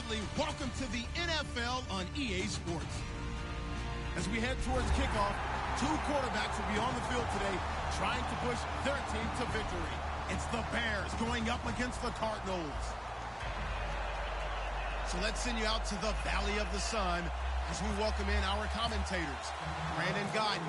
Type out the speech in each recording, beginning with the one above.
family, welcome to the NFL on EA Sports. As we head towards kickoff, two quarterbacks will be on the field today trying to push their team to victory. It's the Bears going up against the Cardinals. So let's send you out to the Valley of the Sun as we welcome in our commentators, Brandon Gaudin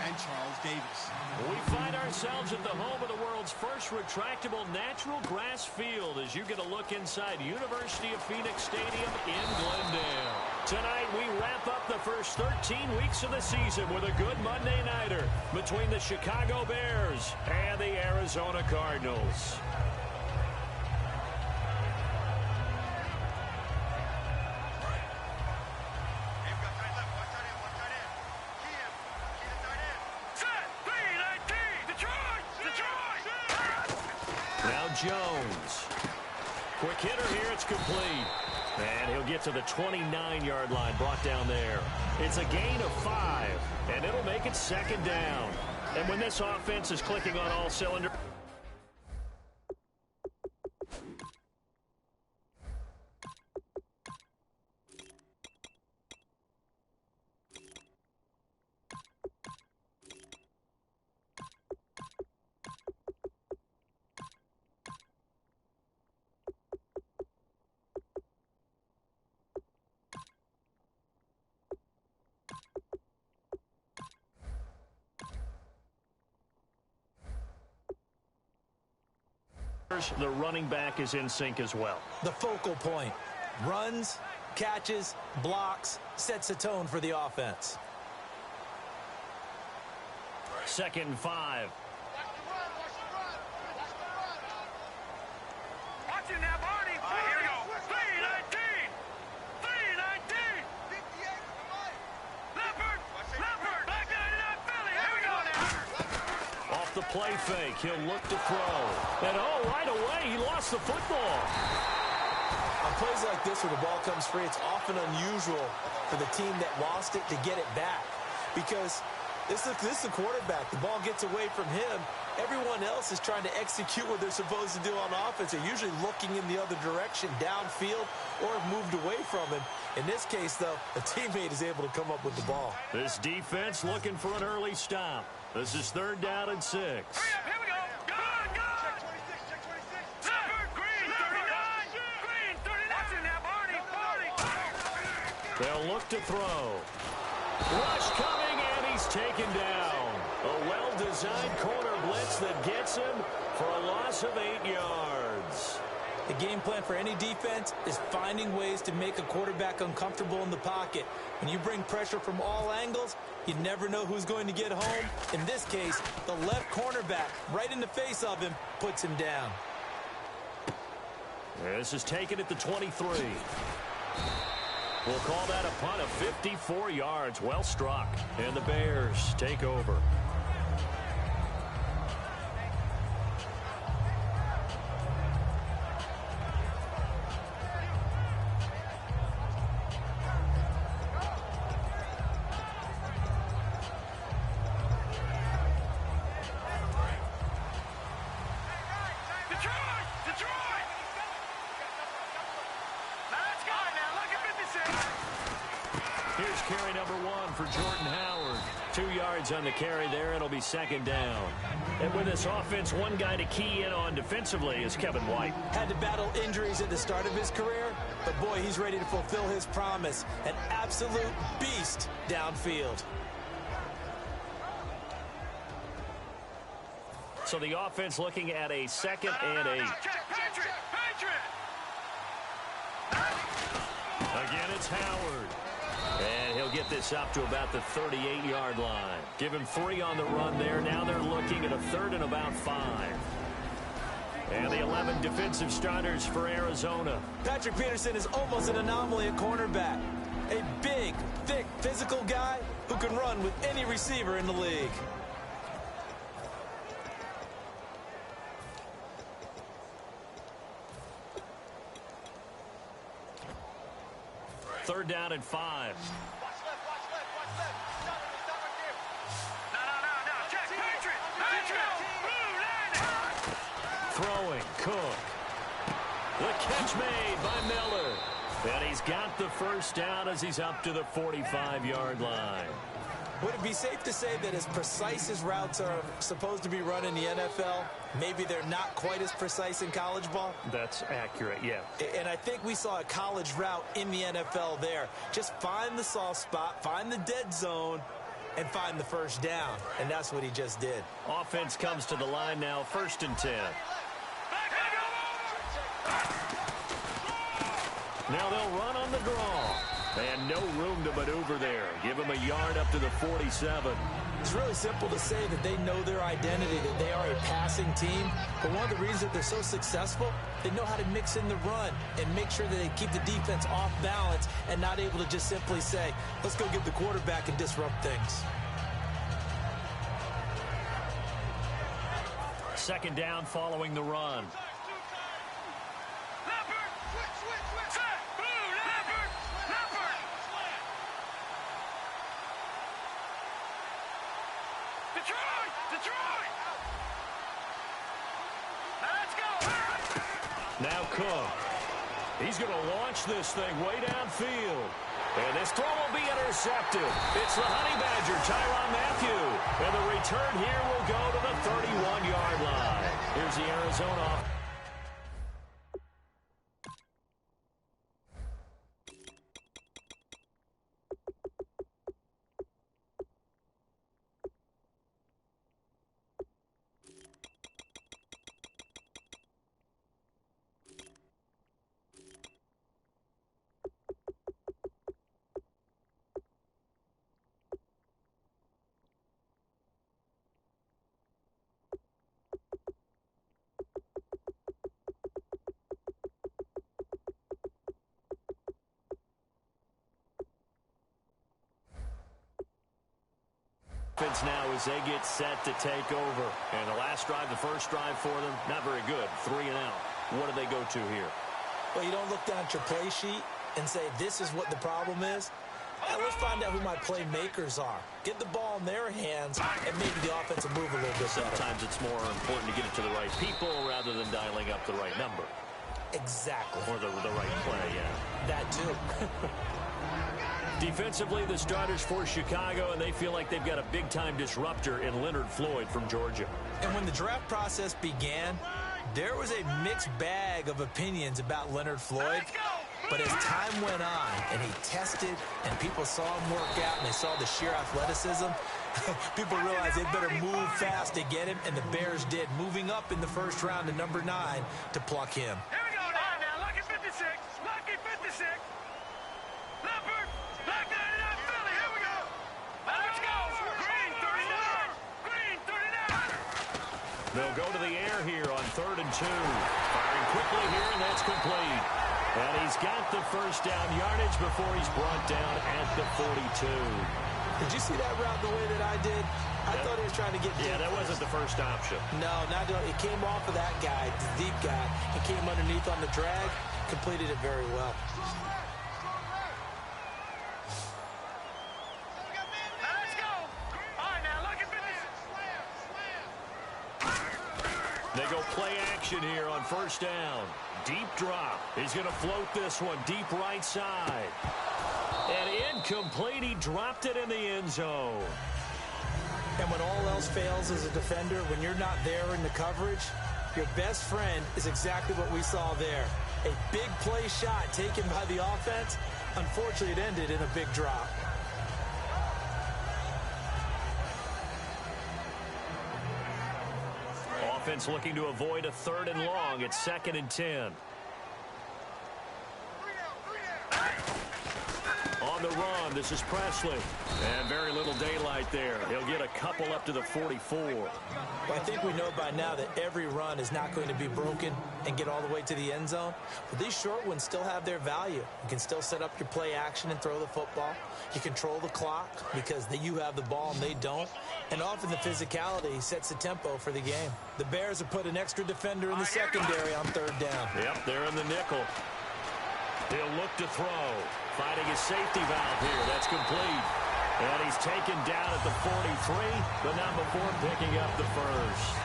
and Charles Davis. We find ourselves at the home of the world's first retractable natural grass field as you get a look inside University of Phoenix Stadium in Glendale. Tonight we wrap up the first 13 weeks of the season with a good Monday nighter between the Chicago Bears and the Arizona Cardinals. Jones. Quick hitter here, it's complete. And he'll get to the 29-yard line, brought down there. It's a gain of 5, and it'll make it second down. And when this offense is clicking on all cylinders, the running back is in sync as well. The focal point. Runs, catches, blocks, sets a tone for the offense. 2nd and 5. Watching that body. Here we go. 319. 319. 58. Leopard. Leopard. Back 99 Philly. Here we go now. Off the play fake, he'll look to throw. And right away, he lost the football. On plays like this where the ball comes free, it's often unusual for the team that lost it to get it back. Because this is the quarterback. The ball gets away from him. Everyone else is trying to execute what they're supposed to do on offense. They're usually looking in the other direction, downfield, or have moved away from him. In this case, though, a teammate is able to come up with the ball. This defense looking for an early stop. This is 3rd down and 6. Here we go. Good, good. Check 26. Leopard. Green, 39. Green, 39. Watching that body. They'll look to throw. Rush coming, and he's taken down. A well-designed corner blitz that gets him for a loss of 8 yards. The game plan for any defense is finding ways to make a quarterback uncomfortable in the pocket. When you bring pressure from all angles, you never know who's going to get home. In this case, the left cornerback, right in the face of him, puts him down. This is taken at the 23. We'll call that a punt of 54 yards. Well struck. And the Bears take over. Here's carry number 1 for Jordan Howard. 2 yards on the carry there. It'll be 2nd down. And with this offense, one guy to key in on defensively is Kevin White. Had to battle injuries at the start of his career, but boy, he's ready to fulfill his promise. An absolute beast downfield. So the offense looking at a 2nd and 8. Again, it's Howard. And he'll get this up to about the 38-yard line. Give him 3 on the run there. Now they're looking at a 3rd and about 5. And the 11 defensive starters for Arizona. Patrick Peterson is almost an anomaly at cornerback. A big, thick, physical guy who can run with any receiver in the league. Third down and 5. Watch left, watch left, watch left. Stop right there. No. Check, Patrick. Throwing, Cook. The catch made by Miller. And he's got the first down as he's up to the 45-yard line. Would it be safe to say that as precise as routes are supposed to be run in the NFL, maybe they're not quite as precise in college ball? That's accurate, yeah. And I think we saw a college route in the NFL there. Just find the soft spot, find the dead zone, and find the first down. And that's what he just did. Offense comes to the line now, 1st and 10. Now they'll run on the draw. And no room to maneuver there. Give him a yard up to the 47. It's really simple to say that they know their identity, that they are a passing team. But one of the reasons that they're so successful, they know how to mix in the run and make sure that they keep the defense off balance and not able to just simply say, let's go get the quarterback and disrupt things. 2nd down following the run. Now Cook. He's going to launch this thing way downfield. And this throw will be intercepted. It's the Honey Badger, Tyrann Mathieu. And the return here will go to the 31-yard line. Here's the Arizona offense. Now as they get set to take over. And the last drive, the first drive for them, not very good. 3 and out. What do they go to here? Well, you don't look down at your play sheet and say, this is what the problem is. Let's find out who my playmakers are. Get the ball in their hands, and maybe the offense will move a little bit better. Sometimes it's more important to get it to the right people rather than dialing up the right number. Exactly. Or the right play, yeah. That too. Defensively, the starters for Chicago, and they feel like they've got a big-time disruptor in Leonard Floyd from Georgia. And when the draft process began, there was a mixed bag of opinions about Leonard Floyd. But as time went on and he tested and people saw him work out and they saw the sheer athleticism, people realized they better move fast to get him, and the Bears did, moving up in the first round to number 9 to pluck him. Here we go now. Lucky 56. Lucky 56. Leopard. Black 99 Philly. Here we go. Let's go. Green 39. Green 39. They'll go to the air here on 3rd and 2. Firing quickly here, and that's complete. And he's got the first down yardage before he's brought down at the 42. Did you see that route the way that I did? I thought he was trying to get deep. Yeah, that wasn't the first option. No, not doing. It came off of that guy, the deep guy. It came underneath on the drag, completed it very well. Let's go. All right, now, look at this. They go play action here on 1st down. Deep drop. He's going to float this one deep right side. And incomplete. He dropped it in the end zone. And when all else fails as a defender, when you're not there in the coverage, your best friend is exactly what we saw there. A big play shot taken by the offense. Unfortunately, it ended in a big drop. Offense looking to avoid a 3rd and long. It's 2nd and 10. On the run, this is Presley. And very little daylight there. He'll get a couple up to the 44. Well, I think we know by now that every run is not going to be broken and get all the way to the end zone. But these short ones still have their value. You can still set up your play action and throw the football. You control the clock because you have the ball and they don't. And often the physicality sets the tempo for the game. The Bears have put an extra defender in the secondary on 3rd down. Yep, they're in the nickel. He'll look to throw. Finding his safety valve here. That's complete. And he's taken down at the 43, but not before picking up the first.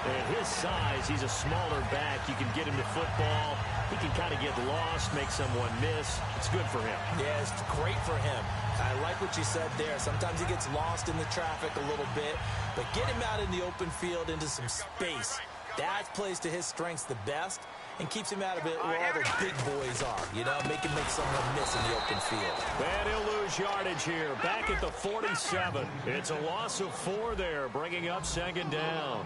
At his size, he's a smaller back. You can get him to football. He can kind of get lost, make someone miss. It's good for him. Yeah, it's great for him. I like what you said there. Sometimes he gets lost in the traffic a little bit, but get him out in the open field into some space. That plays to his strengths the best and keeps him out of it where all the big boys are. You know, make someone miss in the open field. And he'll lose yardage here. Back at the 47. It's a loss of 4 there, bringing up second down.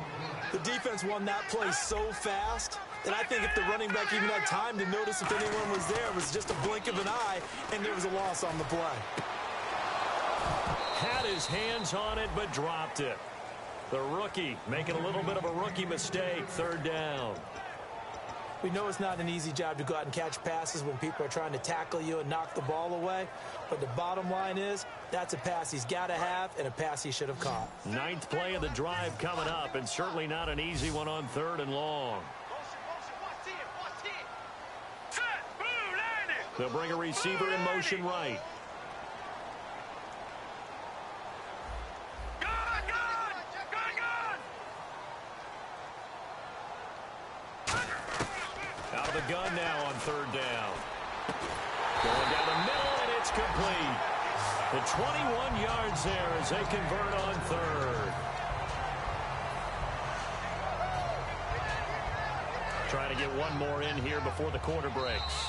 The defense won that play so fast that I think if the running back even had time to notice if anyone was there, it was just a blink of an eye, and there was a loss on the play. Had his hands on it, but dropped it. The rookie making a little bit of a rookie mistake, third down. We know it's not an easy job to go out and catch passes when people are trying to tackle you and knock the ball away. But the bottom line is, that's a pass he's got to have and a pass he should have caught. 9th play of the drive coming up, and certainly not an easy one on 3rd and long. They'll bring a receiver in motion right. Out of the gun now on 3rd down. Going down the middle, and it's complete. The 21 yards there as they convert on 3rd. Trying to get one more in here before the quarter breaks.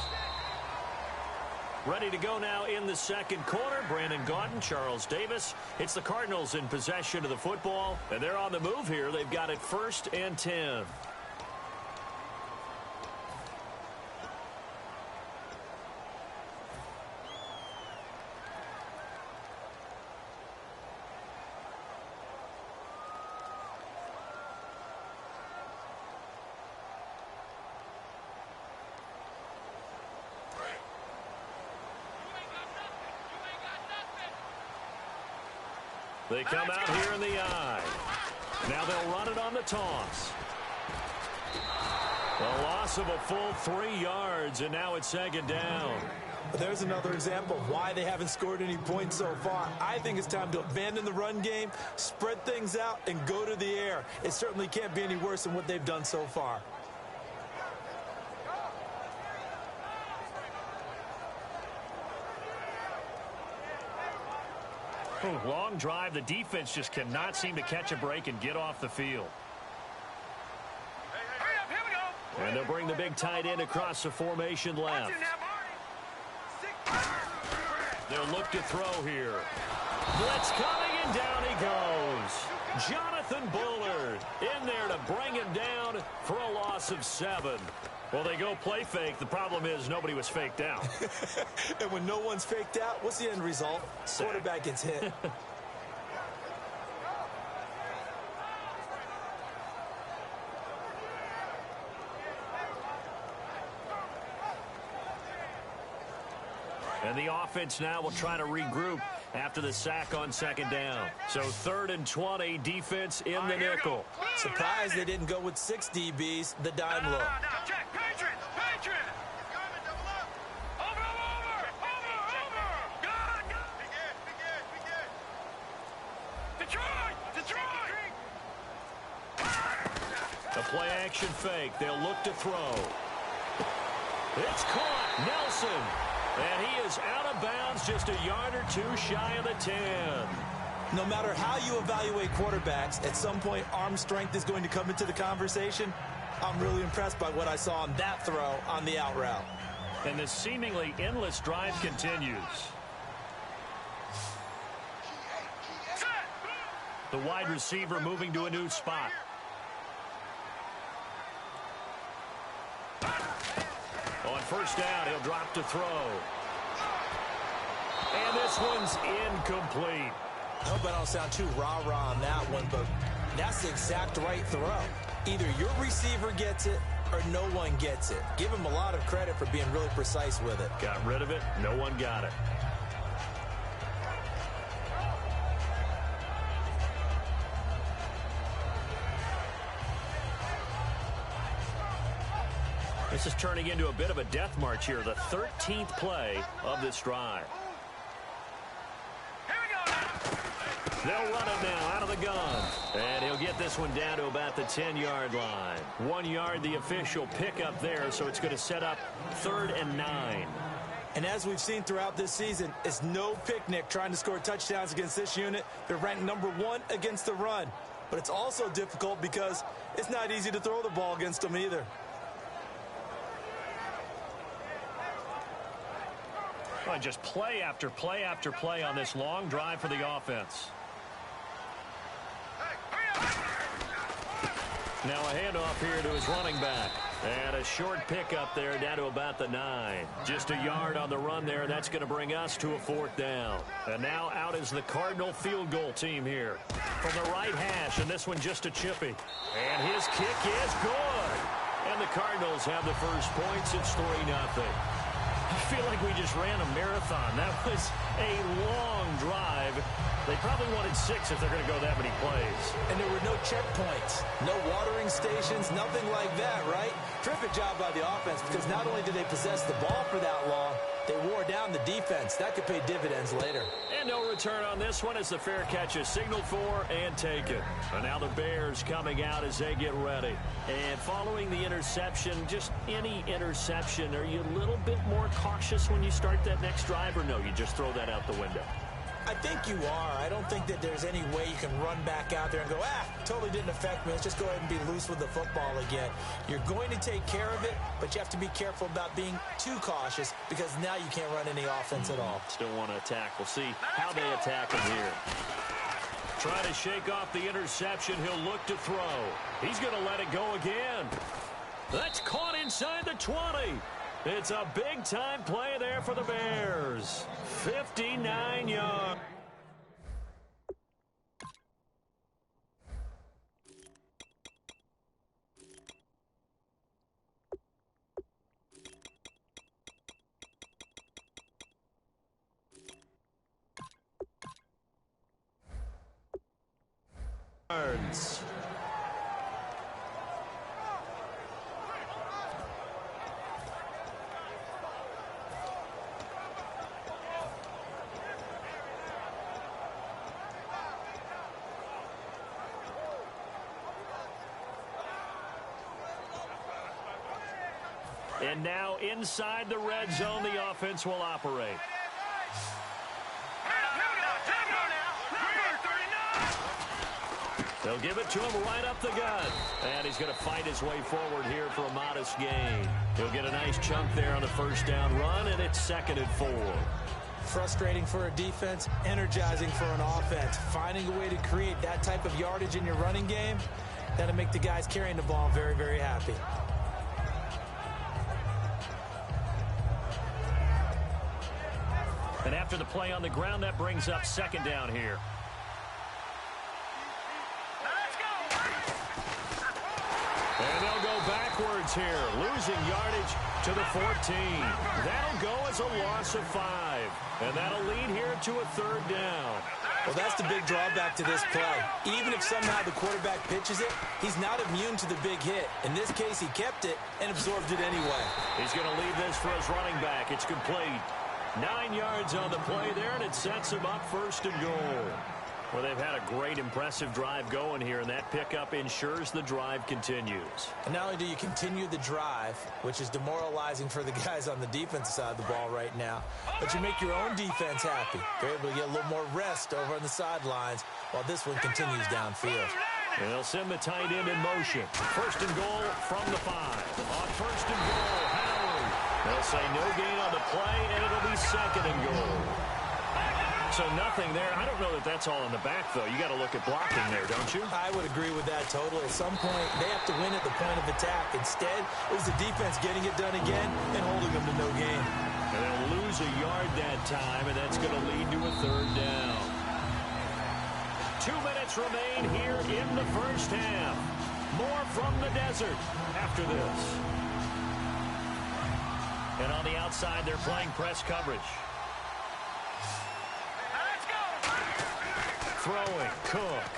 Ready to go now in the second quarter. Brandon Gaudin, Charles Davis. It's the Cardinals in possession of the football, and they're on the move here. They've got it 1st and 10. They come out here in the eye. Now they'll run it on the toss. A loss of a full 3 yards, and now it's second down. There's another example of why they haven't scored any points so far. I think it's time to abandon the run game, spread things out, and go to the air. It certainly can't be any worse than what they've done so far. Long drive. The defense just cannot seem to catch a break and get off the field. And they'll bring the big tight end across the formation left. They'll look to throw here. Blitz coming, and down he goes. Jonathan Bullard in there to bring him down for a loss of 7. Well, they go play fake. The problem is nobody was faked out. And when no one's faked out, what's the end result? Quarterback gets hit. And the offense now will try to regroup after the sack on second down. So 3rd and 20, defense in the nickel. Surprised they didn't go with 6 DBs, the dime look. A play action fake. They'll look to throw. It's caught. Nelson. And he is out of bounds, just a yard or 2 shy of the 10. No matter how you evaluate quarterbacks, at some point arm strength is going to come into the conversation. I'm really impressed by what I saw on that throw on the out route. And the seemingly endless drive continues. The wide receiver moving to a new spot. On first down, he'll drop to throw. And this one's incomplete. I hope I don't sound too rah-rah on that one, but that's the exact right throw. Either your receiver gets it or no one gets it. Give him a lot of credit for being really precise with it. Got rid of it. No one got it. This is turning into a bit of a death march here, the 13th play of this drive. They'll run it now out of the gun. And he'll get this one down to about the 10-yard line. 1 yard, the official pickup there, so it's going to set up 3rd and 9. And as we've seen throughout this season, it's no picnic trying to score touchdowns against this unit. They're ranked number 1 against the run. But it's also difficult because it's not easy to throw the ball against them either. Well, just play after play after play on this long drive for the offense. Now a handoff here to his running back. And a short pickup there down to about the 9. Just a yard on the run there. That's going to bring us to a 4th down. And now out is the Cardinal field goal team here. From the right hash, and this one just a chippy. And his kick is good. And the Cardinals have the first points. It's 3-0. I feel like we just ran a marathon. That was a long drive. They probably wanted 6 if they're going to go that many plays. And there were no checkpoints, no watering stations, nothing like that, right? Terrific job by the offense because not only did they possess the ball for that long, they wore down the defense. That could pay dividends later. And no return on this one as the fair catch is signaled for and taken. And now the Bears coming out as they get ready. And following the interception, just any interception, are you a little bit more cautious when you start that next drive, or no, you just throw that out the window? I think you are. I don't think that there's any way you can run back out there and go, totally didn't affect me. Let's just go ahead and be loose with the football again. You're going to take care of it, but you have to be careful about being too cautious because now you can't run any offense at all. Still want to attack. We'll see how they attack him here. Try to shake off the interception. He'll look to throw. He's going to let it go again. That's caught inside the 20. It's a big-time play there for the Bears. 59 yards. And now inside the red zone, the offense will operate. They'll give it to him right up the gut. And he's going to fight his way forward here for a modest gain. He'll get a nice chunk there on the first down run, and it's 2nd and 4. Frustrating for a defense, energizing for an offense. Finding a way to create that type of yardage in your running game, that'll make the guys carrying the ball very, very happy. And after the play on the ground, that brings up 2nd down here. And they'll go backwards here, losing yardage to the 14. That'll go as a loss of 5. And that'll lead here to a 3rd down. Well, that's the big drawback to this play. Even if somehow the quarterback pitches it, he's not immune to the big hit. In this case, he kept it and absorbed it anyway. He's going to leave this for his running back. It's complete. 9 yards on the play there, and it sets him up 1st and goal. Well, they've had a great, impressive drive going here, and that pickup ensures the drive continues. And not only do you continue the drive, which is demoralizing for the guys on the defensive side of the ball right now, but you make your own defense happy. They're able to get a little more rest over on the sidelines while this one continues downfield. And they'll send the tight end in motion. 1st and goal from the 5. On 1st and goal, Howard. They'll say no gain on the play, and it'll be 2nd and goal. So nothing there. I don't know that that's all in the back, though. You got to look at blocking there, don't you? I would agree with that totally. At some point, they have to win at the point of attack. Instead, it was the defense getting it done again and holding them to no gain. And they'll lose a yard that time, and that's going to lead to a 3rd down. 2 minutes remain here in the first half. More from the desert after this. And on the outside, they're playing press coverage. Throwing, Cook.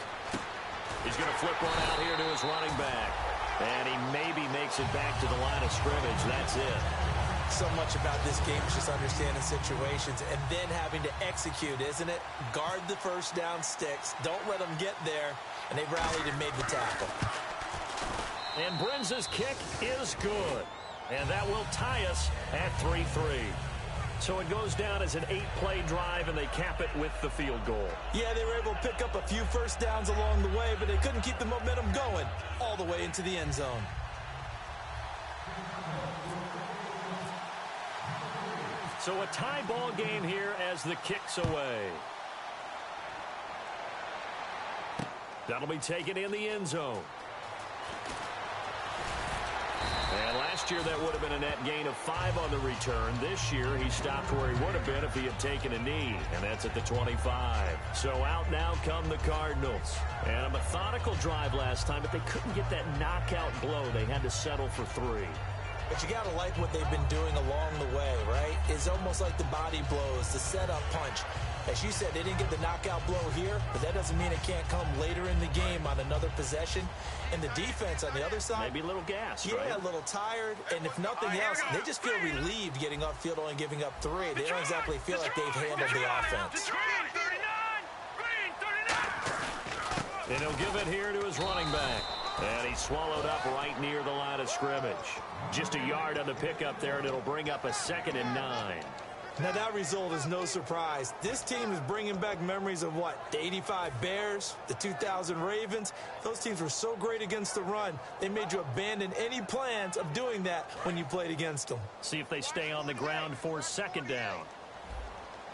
He's going to flip one out here to his running back. And he maybe makes it back to the line of scrimmage. That's it. So much about this game is just understanding situations and then having to execute, isn't it? Guard the first down sticks. Don't let them get there. And they rallied and made the tackle. And Brenz's kick is good. And that will tie us at 3-3. So it goes down as an 8-play drive, and they cap it with the field goal. Yeah, they were able to pick up a few first downs along the way, but they couldn't keep the momentum going all the way into the end zone. So a tie ball game here as the kick's away. That'll be taken in the end zone. And last year that would have been a net gain of 5 on the return. This year he stopped where he would have been if he had taken a knee, and that's at the 25. So out now come the Cardinals. And a methodical drive last time, but they couldn't get that knockout blow. They had to settle for 3. But you got to like what they've been doing along the way, right? It's almost like the body blows, the setup punch. As you said, they didn't get the knockout blow here, but that doesn't mean it can't come later in the game on another possession. And the defense on the other side, maybe a little gas, yeah, right? A little tired. And if nothing else, they just feel relieved getting upfield, only giving up 3. They don't exactly feel like they've handled the offense. And he'll give it here to his running back. And he's swallowed up right near the line of scrimmage. Just a yard on the pickup there, and it'll bring up a 2nd and 9. Now, that result is no surprise. This team is bringing back memories of what? The 85 Bears, the 2000 Ravens. Those teams were so great against the run, they made you abandon any plans of doing that when you played against them. See if they stay on the ground for 2nd down.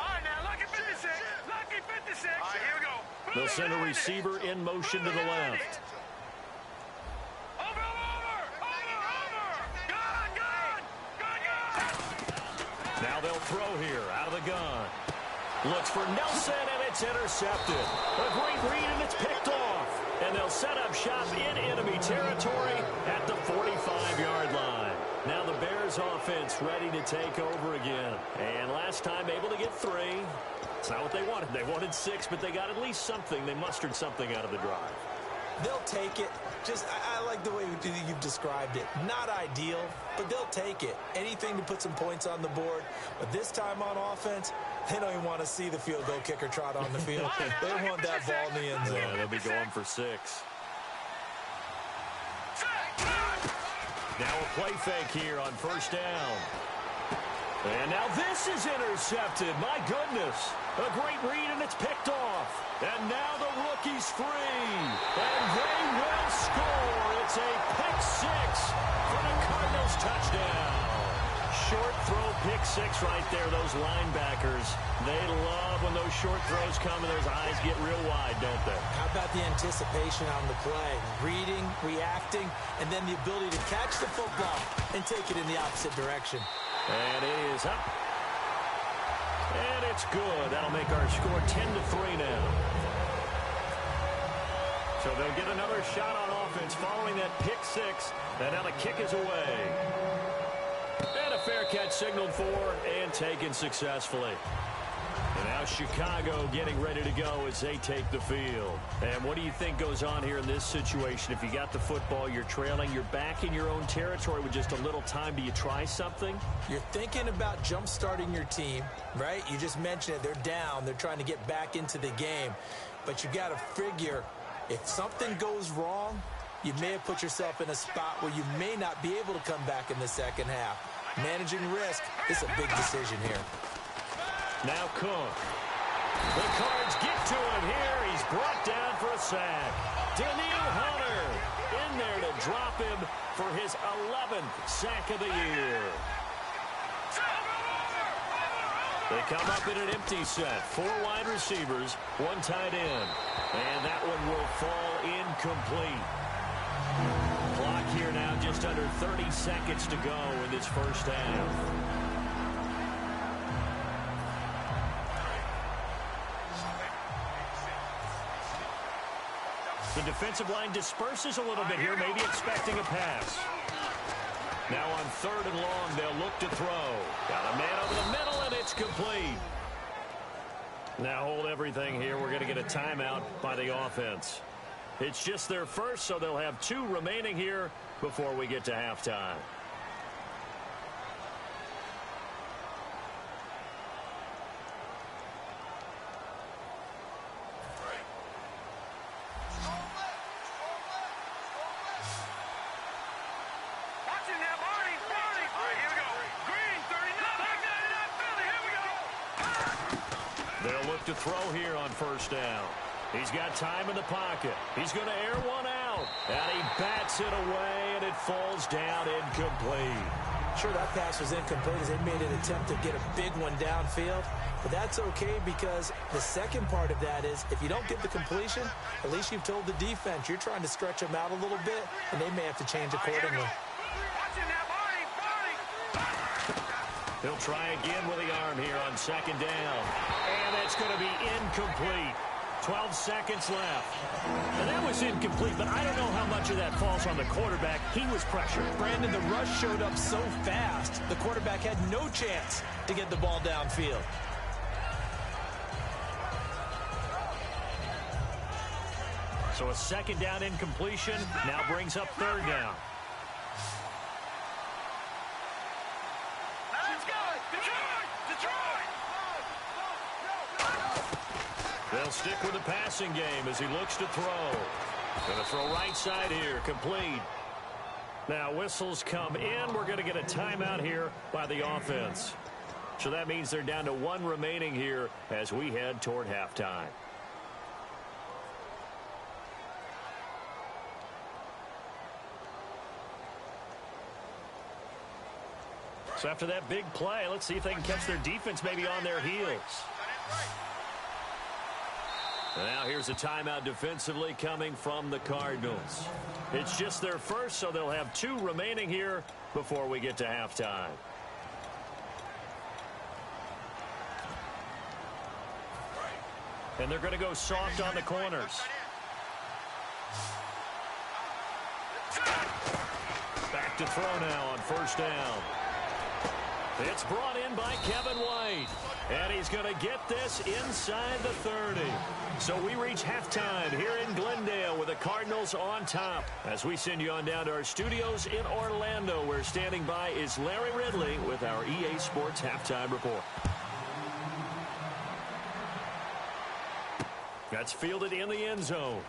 All right, now, lucky 56. Lucky 56. All right, here we go. They'll send a receiver in motion to the left. Now they'll throw here out of the gun. Looks for Nelson, and it's intercepted. A great read, and it's picked off. And they'll set up shop in enemy territory at the 45-yard line. Now the Bears offense ready to take over again. And last time able to get 3. It's not what they wanted. They wanted 6, but they got at least something. They mustered something out of the drive. They'll take it. Just, I like the way you've described it. Not ideal, but they'll take it. Anything to put some points on the board. But this time on offense, they don't even want to see the field goal kicker trot on the field. They want that ball in the end zone. Yeah, they'll be going for 6. Now a play fake here on 1st down. And now this is intercepted. My goodness. A great read, and it's picked off. And now the rookie's free. And they will score. It's a pick 6 for the Cardinals touchdown. Short throw pick 6 right there. Those linebackers, they love when those short throws come and those eyes get real wide, don't they? How about the anticipation on the play? Reading, reacting, and then the ability to catch the football and take it in the opposite direction. And it is up. And it's good. That'll make our score 10-3 now. So they'll get another shot on offense following that pick 6. And now the kick is away. And a fair catch signaled for and taken successfully. And now Chicago getting ready to go as they take the field. And what do you think goes on here in this situation? If you got the football, you're trailing, you're back in your own territory with just a little time. Do you try something? You're thinking about jump-starting your team, right? You just mentioned it. They're down. They're trying to get back into the game. But you got to figure if something goes wrong, you may have put yourself in a spot where you may not be able to come back in the second half. Managing risk is a big decision here. Now Cook. The Cards get to him here. He's brought down for a sack. Danielle Hunter in there to drop him for his 11th sack of the year. They come up in an empty set. 4 wide receivers, 1 tight end. And that one will fall incomplete. Clock here now just under 30 seconds to go in this first half. The defensive line disperses a little bit here, maybe expecting a pass. Now on 3rd and long, they'll look to throw. Got a man over the middle, and it's complete. Now hold everything here. We're going to get a timeout by the offense. It's just their first, so they'll have 2 remaining here before we get to halftime. look to throw here on first down. He's got time in the pocket. He's going to air one out. And he bats it away, and it falls down incomplete. Sure, that pass was incomplete as they made an attempt to get a big one downfield. But that's okay because the second part of that is if you don't get the completion, at least you've told the defense you're trying to stretch them out a little bit, and they may have to change accordingly. He'll try again with the arm here on second down. And it's going to be incomplete. 12 seconds left. And that was incomplete, but I don't know how much of that falls on the quarterback. He was pressured. Brandon, the rush showed up so fast, the quarterback had no chance to get the ball downfield. So a second down incompletion now brings up third down. Let's go! Detroit! They'll stick with the passing game as he looks to throw. Going to throw right side here, complete. Now whistles come in. We're going to get a timeout here by the offense. So that means they're down to one remaining here as we head toward halftime. So after that big play, let's see if they can catch their defense maybe on their heels. And now here's a timeout defensively coming from the Cardinals. It's just their first, so they'll have two remaining here before we get to halftime. And they're going to go soft on the corners. Back to throw now on first down. It's brought in by Kevin White. And he's going to get this inside the 30. So we reach halftime here in Glendale with the Cardinals on top. As we send you on down to our studios in Orlando, where standing by is Larry Ridley with our EA Sports Halftime Report. That's fielded in the end zone.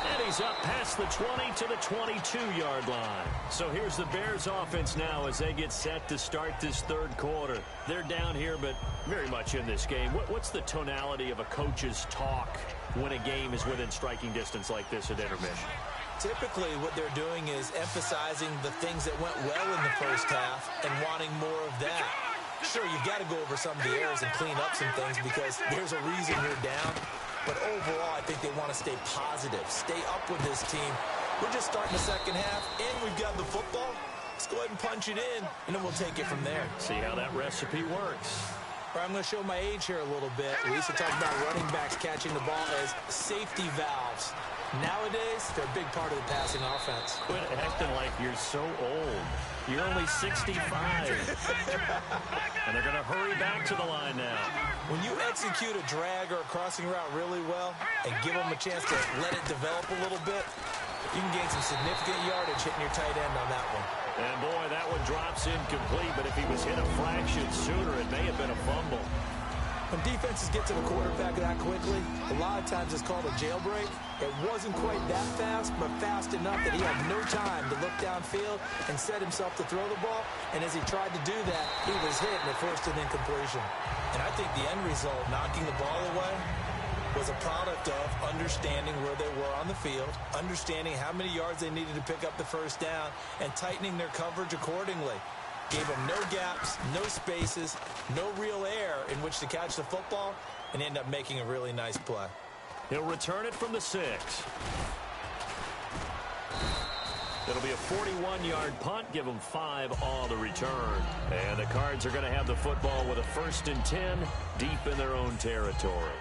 And he's up past the 20 to the 22-yard line. So here's the Bears offense now as they get set to start this third quarter. They're down here, but very much in this game. What's the tonality of a coach's talk when a game is within striking distance like this at intermission? Typically, what they're doing is emphasizing the things that went well in the first half and wanting more of that. Sure, you've got to go over some of the errors and clean up some things because there's a reason you're down. But overall, I think they want to stay positive, stay up with this team. We're just starting the second half, and we've got the football. Let's go ahead and punch it in, and then we'll take it from there. See how that recipe works. All right, I'm going to show my age here a little bit. We used to talk about running backs catching the ball as safety valves. Nowadays, they're a big part of the passing offense. Quit acting like you're so old. You're only 65. And they're going to hurry back to the line now. When you execute a drag or a crossing route really well and give them a chance to let it develop a little bit, you can gain some significant yardage hitting your tight end on that one. And boy, that one drops incomplete, but if he was hit a fraction sooner, it may have been a fumble. When defenses get to the quarterback that quickly, a lot of times it's called a jailbreak. It wasn't quite that fast, but fast enough that he had no time to look downfield and set himself to throw the ball. And as he tried to do that, he was hit and it forced an incompletion. And I think the end result, knocking the ball away, was a product of understanding where they were on the field, understanding how many yards they needed to pick up the first down, and tightening their coverage accordingly. Gave them no gaps, no spaces, no real air in which to catch the football, and end up making a really nice play. He'll return it from the 6. It'll be a 41-yard punt, give them 5 on the return. And the Cards are going to have the football with a 1st and 10 deep in their own territory.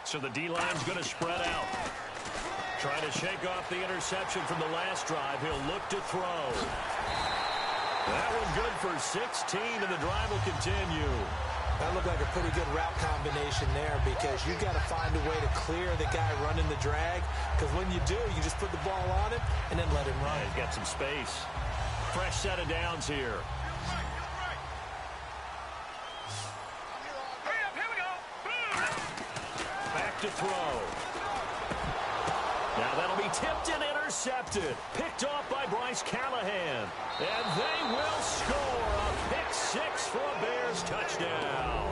So the D-line's going to spread out. Trying to shake off the interception from the last drive. He'll look to throw. That one good for 16, and the drive will continue. That looked like a pretty good route combination there because you've got to find a way to clear the guy running the drag, because when you do, you just put the ball on him and then let him run. He's got some space. Fresh set of downs here. Back to throw. Now that'll be tipped and intercepted. Picked off by Bryce Callahan. And they will score a pick six for a Bears touchdown.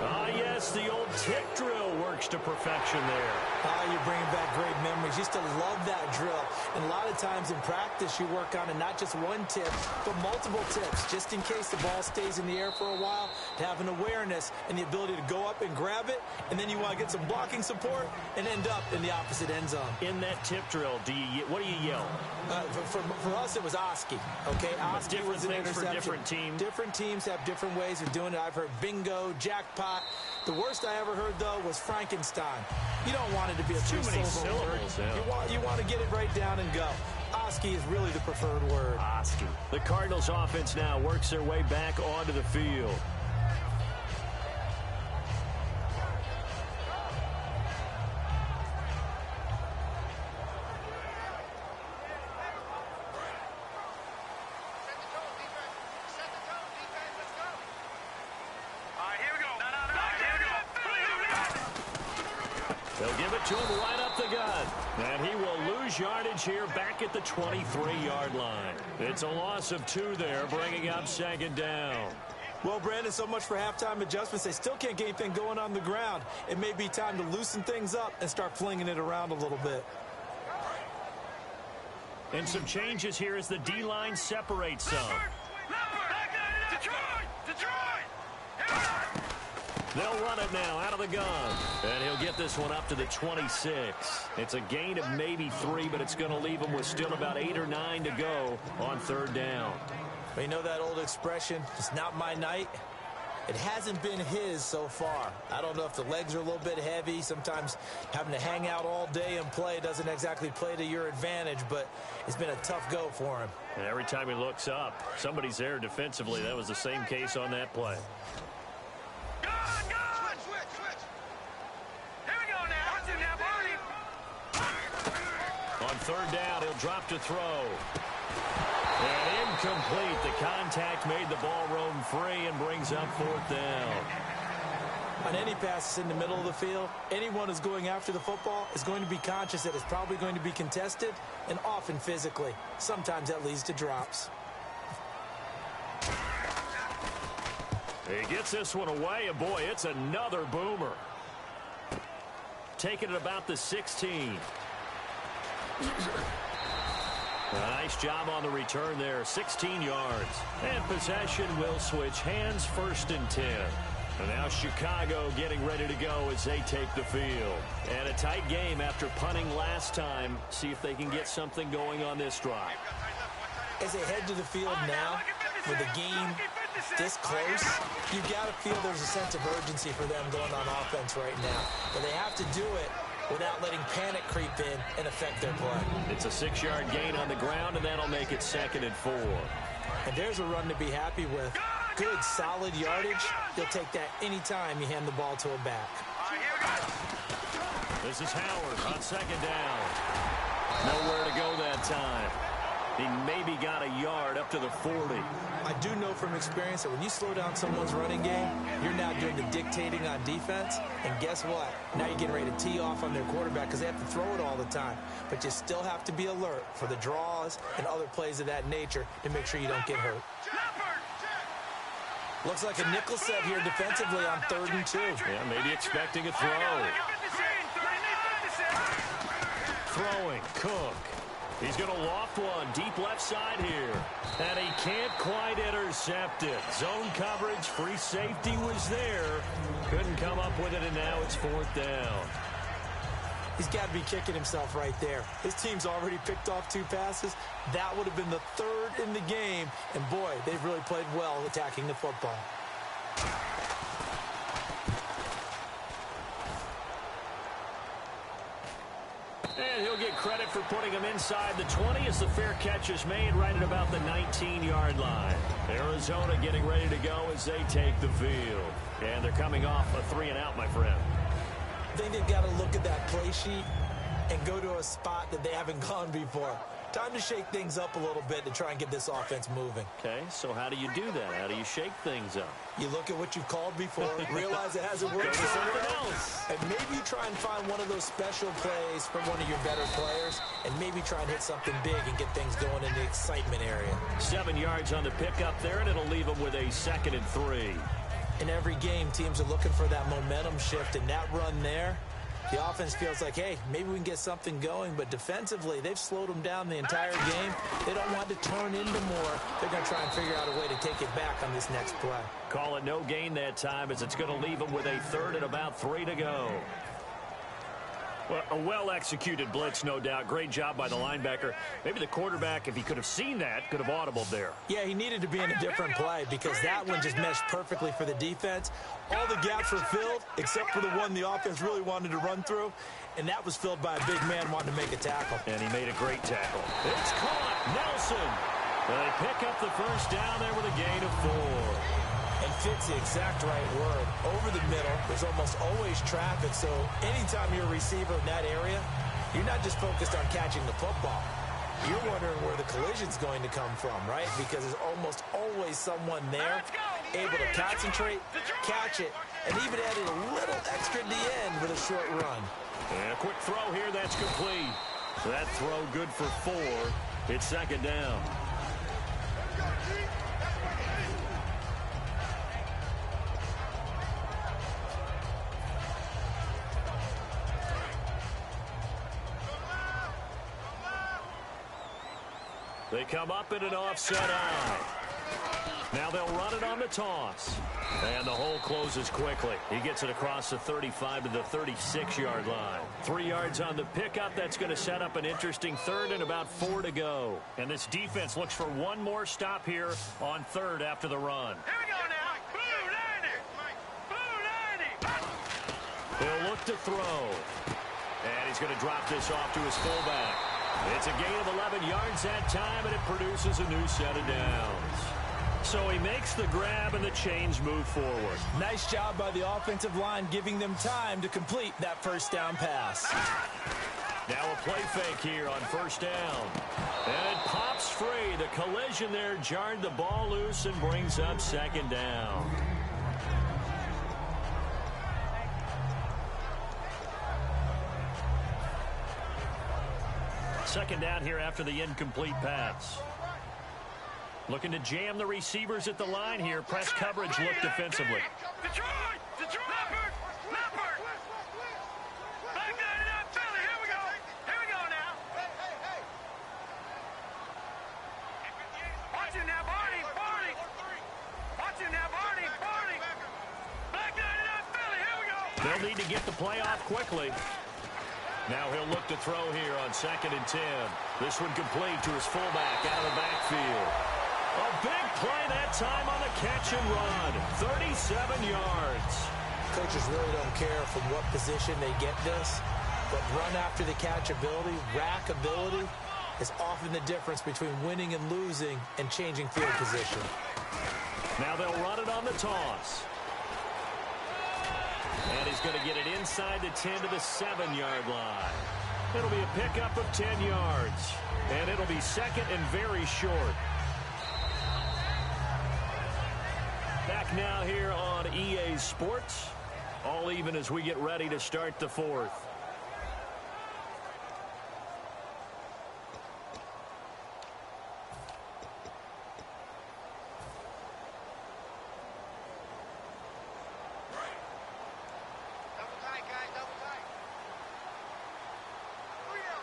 Ah, yes, the old tick drill works to perfection there. You're bringing back great memories. Used to love that drill. And a lot of times in practice, you work on it, not just one tip, but multiple tips, just in case the ball stays in the air for a while, to have an awareness and the ability to go up and grab it, and then you want to get some blocking support and end up in the opposite end zone. In that tip drill, what do you yell? For us, it was Oski. Okay, Oski different was an things interception. for different teams. Different teams have different ways of doing it. I've heard bingo, jackpot. The worst I ever heard, though, was Frankenstein. You don't want it to be a Too many syllable word. syllables. You want to get it right down and go. Oski is really the preferred word. Oski. The Cardinals offense now works their way back onto the field. They'll give it to him right up the gut. And he will lose yardage here back at the 23-yard line. It's a loss of 2 there, bringing up second down. Well, Brandon, so much for halftime adjustments. They still can't get anything going on the ground. It may be time to loosen things up and start flinging it around a little bit. And some changes here as the D-line separates some. They'll run it now out of the gun. And he'll get this one up to the 26. It's a gain of maybe 3, but it's going to leave him with still about 8 or 9 to go on third down. But you know that old expression, it's not my night? It hasn't been his so far. I don't know if the legs are a little bit heavy. Sometimes having to hang out all day and play doesn't exactly play to your advantage, but it's been a tough go for him. And every time he looks up, somebody's there defensively. That was the same case on that play. On third down, he'll drop to throw. And incomplete. The contact made the ball roam free and brings up fourth down. On any passes in the middle of the field, anyone who's going after the football is going to be conscious that it's probably going to be contested, and often physically. Sometimes that leads to drops. He gets this one away, and boy, it's another boomer. Taking it about the 16. Nice job on the return there, 16 yards. And possession will switch hands, 1st and 10. And now Chicago getting ready to go as they take the field. And a tight game after punting last time. See if they can get something going on this drive. As they head to the field now, with the game this close, you've got to feel there's a sense of urgency for them going on offense right now. But they have to do it without letting panic creep in and affect their play. It's a 6-yard gain on the ground, and that'll make it 2nd and 4. And there's a run to be happy with. Good, solid yardage. You'll take that anytime you hand the ball to a back. This is Howard on 2nd down. Nowhere to go that time. He maybe got a yard up to the 40. I do know from experience that when you slow down someone's running game, you're now doing the dictating on defense. And guess what? Now you're getting ready to tee off on their quarterback because they have to throw it all the time. But you still have to be alert for the draws and other plays of that nature to make sure you don't get hurt. Looks like a nickel set here defensively on 3rd and 2. Yeah, maybe expecting a throw. Throwing, Cook. He's going to loft one deep left side here. And he can't quite intercept it. Zone coverage, free safety was there. Couldn't come up with it, and now it's 4th down. He's got to be kicking himself right there. His team's already picked off 2 passes. That would have been the 3rd in the game. And boy, they've really played well attacking the football. And he'll get get credit for putting him inside the 20 as the fair catch is made right at about the 19-yard line. Arizona getting ready to go as they take the field. And they're coming off a 3-and-out, my friend. I think they've got to look at that play sheet and go to a spot that they haven't gone before. Time to shake things up a little bit to try and get this offense moving. Okay, so how do you do that? How do you shake things up? You look at what you've called before, realize it hasn't worked somewhere else, and maybe try and find one of those special plays from one of your better players, and maybe try and hit something big and get things going in the excitement area. 7 yards on the pickup there, and it'll leave them with a 2nd and 3. In every game, teams are looking for that momentum shift, and that run there, the offense feels like, hey, maybe we can get something going, but defensively, they've slowed them down the entire game. They don't want to turn into more. They're going to try and figure out a way to take it back on this next play. Call it no gain that time as it's going to leave them with a 3rd and about 3 to go. Well, a well-executed blitz, no doubt. Great job by the linebacker. Maybe the quarterback, if he could have seen that, could have audibled there. Yeah, he needed to be in a different play because that one just meshed perfectly for the defense. All the gaps were filled except for the one the offense really wanted to run through, and that was filled by a big man wanting to make a tackle. And he made a great tackle. It's caught. Nelson. They pick up the first down there with a gain of 4. And fits the exact right word. Over the middle, there's almost always traffic, so anytime you're a receiver in that area, you're not just focused on catching the football. You're wondering where the collision's going to come from, right? Because there's almost always someone there able to concentrate, catch it, and even added a little extra at the end with a short run. And a quick throw here, that's complete. So that throw good for 4. It's 2nd down. They come up in an offset eye. Now they'll run it on the toss. And the hole closes quickly. He gets it across the 35 to the 36-yard line. 3 yards on the pickup. That's going to set up an interesting 3rd and about 4 to go. And this defense looks for one more stop here on 3rd after the run. Here we go now. Blue 90. Blue 90. He'll look to throw. And he's going to drop this off to his fullback. It's a gain of 11 yards that time, and it produces a new set of downs. So he makes the grab, and the chains move forward. Nice job by the offensive line giving them time to complete that first down pass. Now a play fake here on 1st down. And it pops free. The collision there jarred the ball loose and brings up 2nd down. Second down here after the incomplete pass. Looking to jam the receivers at the line here. Press coverage look defensively. Detroit! Leopard! Back 99 Philly. Here we go now. Watch him now, Barney. Watch him now, Barney. Back 99 Philly. Here we go. They'll need to get the play off quickly. Now he'll look to throw here on 2nd and 10. This one complete to his fullback out of the backfield. A big play that time on the catch and run. 37 yards. Coaches really don't care from what position they get this, but run after the catch ability, rack ability, is often the difference between winning and losing and changing field position. Now they'll run it on the toss. And he's going to get it inside the 10 to the 7-yard line. It'll be a pickup of 10 yards. And it'll be 2nd and very short. Back now here on EA Sports. All even as we get ready to start the 4th.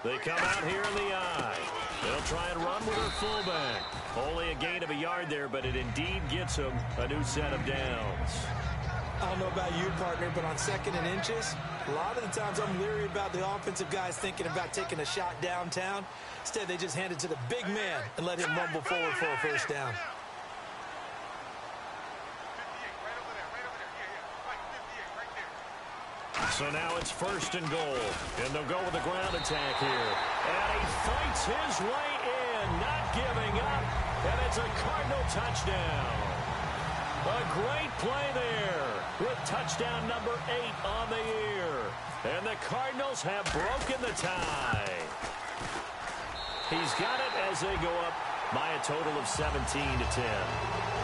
They come out here in the eye. They'll try and run with their fullback. Only a gain of a yard there, but it indeed gets them a new set of downs. I don't know about you, partner, but on 2nd and inches, a lot of the times I'm leery about the offensive guys thinking about taking a shot downtown. Instead, they just hand it to the big man and let him rumble forward for a first down. So now it's 1st and goal. And they'll go with the ground attack here. And he fights his way in, not giving up. And it's a Cardinal touchdown. A great play there with touchdown number 8 on the year. And the Cardinals have broken the tie. He's got it as they go up by a total of 17-10.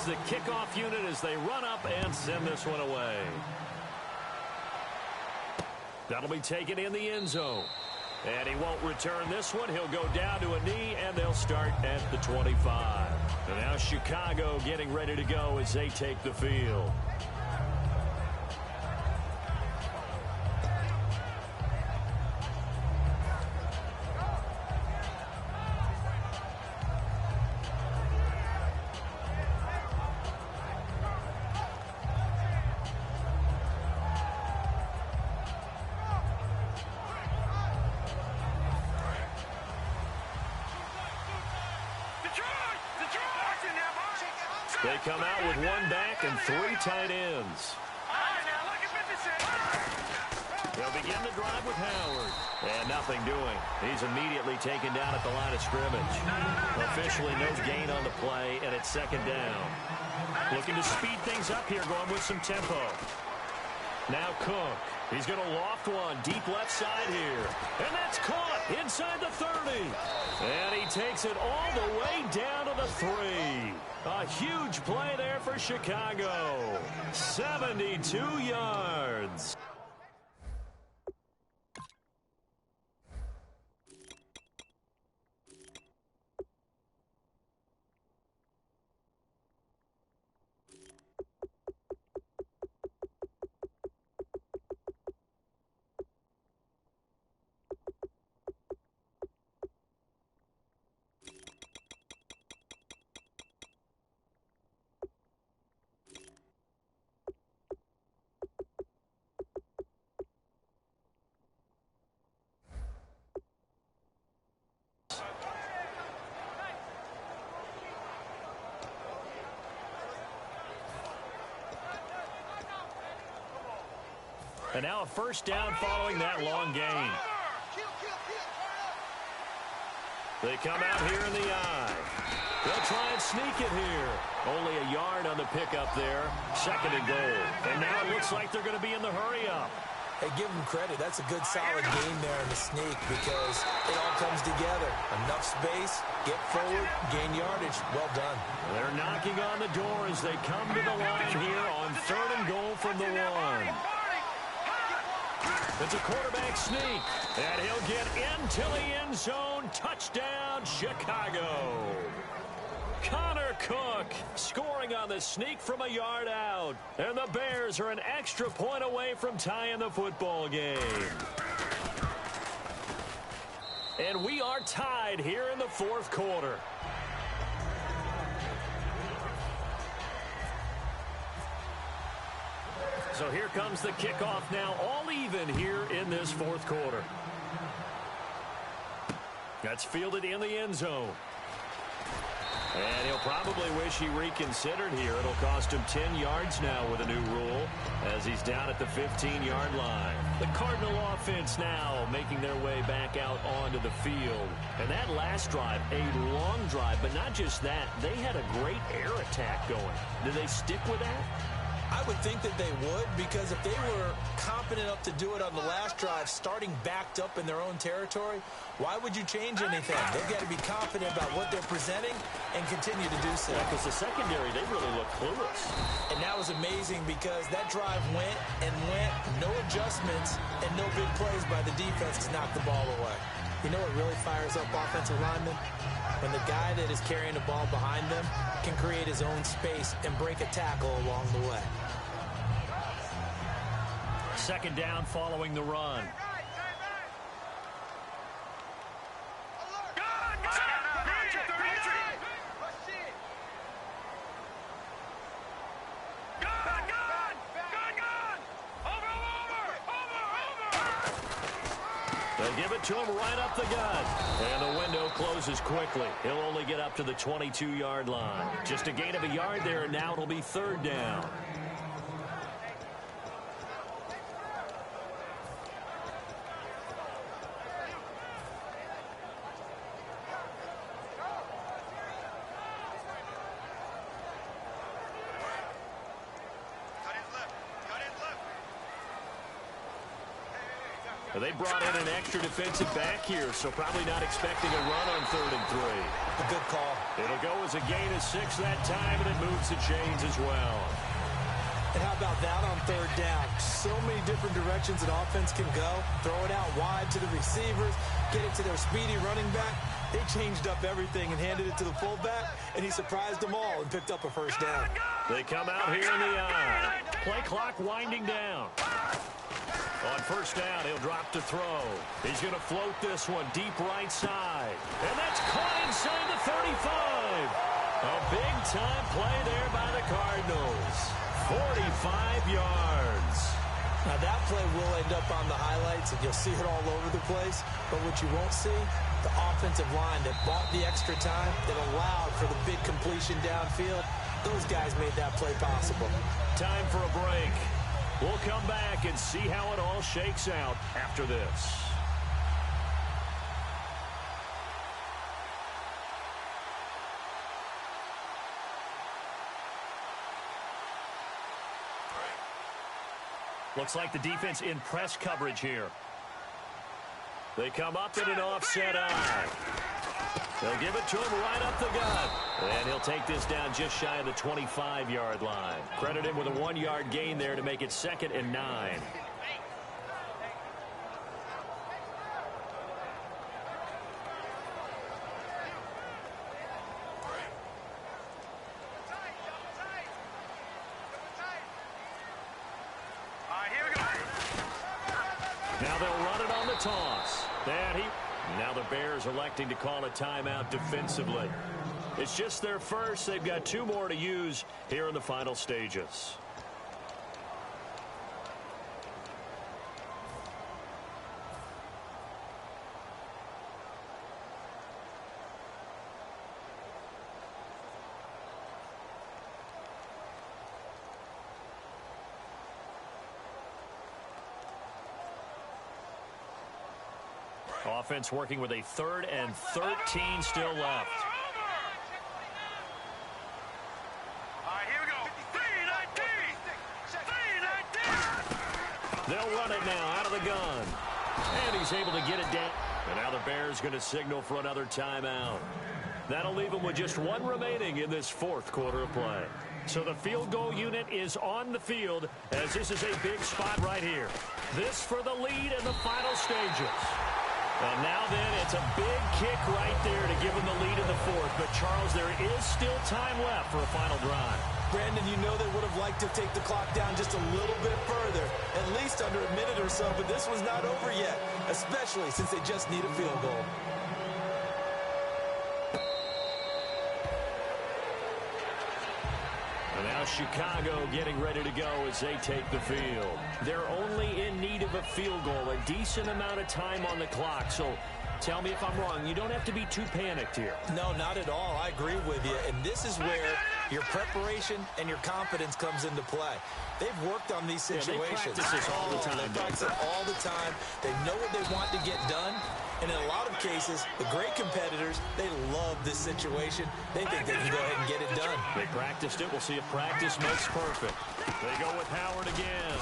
The kickoff unit as they run up and send this one away. That'll be taken in the end zone. And he won't return this one. He'll go down to a knee, and they'll start at the 25. And now Chicago getting ready to go as they take the field. They come out with 1 back and 3 tight ends. They'll begin the drive with Howard. And nothing doing. He's immediately taken down at the line of scrimmage. Officially no gain on the play, and it's 2nd down. Looking to speed things up here, going with some tempo. Now Cook. He's going to loft one deep left side here. And that's caught inside the 30. And he takes it all the way down to the 3. A huge play there for Chicago. 72 yards. And now a 1st down following that long gain. They come out here in the eye. They'll try and sneak it here. Only a yard on the pickup there. 2nd and goal. And now it looks like they're going to be in the hurry-up. Hey, give them credit. That's a good solid game there in the sneak because it all comes together. Enough space, get forward, gain yardage. Well done. They're knocking on the door as they come to the line here on 3rd and goal from the 1. It's a quarterback sneak, and he'll get into the end zone. Touchdown, Chicago. Connor Cook scoring on the sneak from a yard out. And the Bears are an extra point away from tying the football game. And we are tied here in the 4th quarter. So here comes the kickoff now, all even here in this 4th quarter. That's fielded in the end zone. And he'll probably wish he reconsidered here. It'll cost him 10 yards now with a new rule as he's down at the 15-yard line. The Cardinal offense now making their way back out onto the field. And that last drive, a long drive, but not just that. They had a great air attack going. Do they stick with that? I would think that they would, because if they were competent enough to do it on the last drive, starting backed up in their own territory, why would you change anything? They've got to be confident about what they're presenting and continue to do so. Yeah, because the secondary, they really look clueless. And that was amazing because that drive went and went, no adjustments, and no big plays by the defense to knock the ball away. You know what really fires up offensive linemen? When the guy that is carrying the ball behind them can create his own space and break a tackle along the way. 2nd down following the run. Gun! Gun! Gun! Gun! Over! They give it to him right up the gut. And the window closes quickly. He'll only get up to the 22-yard line. Just a gain of a yard there, and now it'll be third down. They brought in an extra defensive back here, so probably not expecting a run on 3rd and 3. A good call. It'll go as a gain of 6 that time, and it moves the chains as well. And how about that on 3rd down? So many different directions an offense can go. Throw it out wide to the receivers, get it to their speedy running back. They changed up everything and handed it to the fullback, and he surprised them all and picked up a first down. They come out here in the eye. Play clock winding down. On 1st down, he'll drop to throw. He's going to float this one deep right side. And that's caught inside the 35. A big-time play there by the Cardinals. 45 yards. Now, that play will end up on the highlights, and you'll see it all over the place. But what you won't see, the offensive line that bought the extra time, that allowed for the big completion downfield, those guys made that play possible. Time for a break. We'll come back and see how it all shakes out after this. Looks like the defense in press coverage here. They come up in an offset eye. They'll give it to him right up the gut. And he'll take this down just shy of the 25-yard line. Credit him with a 1-yard gain there to make it 2nd and 9. Here we go. Now they'll run it on the toss. Now the Bears electing to call a timeout defensively. It's just their first. They've got 2 more to use here in the final stages. Offense working with a 3rd and 13 still left. Here we go. 319. 319. They'll run it now out of the gun. And he's able to get it down. And now the Bears going to signal for another timeout. That'll leave them with just 1 remaining in this 4th quarter of play. So the field goal unit is on the field as this is a big spot right here. This for the lead in the final stages. And now then, it's a big kick right there to give them the lead in the 4th. But, Charles, there is still time left for a final drive. Brandon, you know they would have liked to take the clock down just a little bit further, at least under a minute or so. But this was not over yet, especially since they just need a field goal. And now Chicago getting ready to go as they take the field. They're only in need of a field goal, a decent amount of time on the clock. So tell me if I'm wrong. You don't have to be too panicked here. No, not at all. I agree with you. And this is where your preparation and your confidence comes into play. They've worked on these situations. They practice this all the time. They practice it all the time. They know what they want to get done. And in a lot of cases, the great competitors, they love this situation. They think they can go ahead and get it done. They practiced it. We'll see if practice makes perfect. They go with Howard again.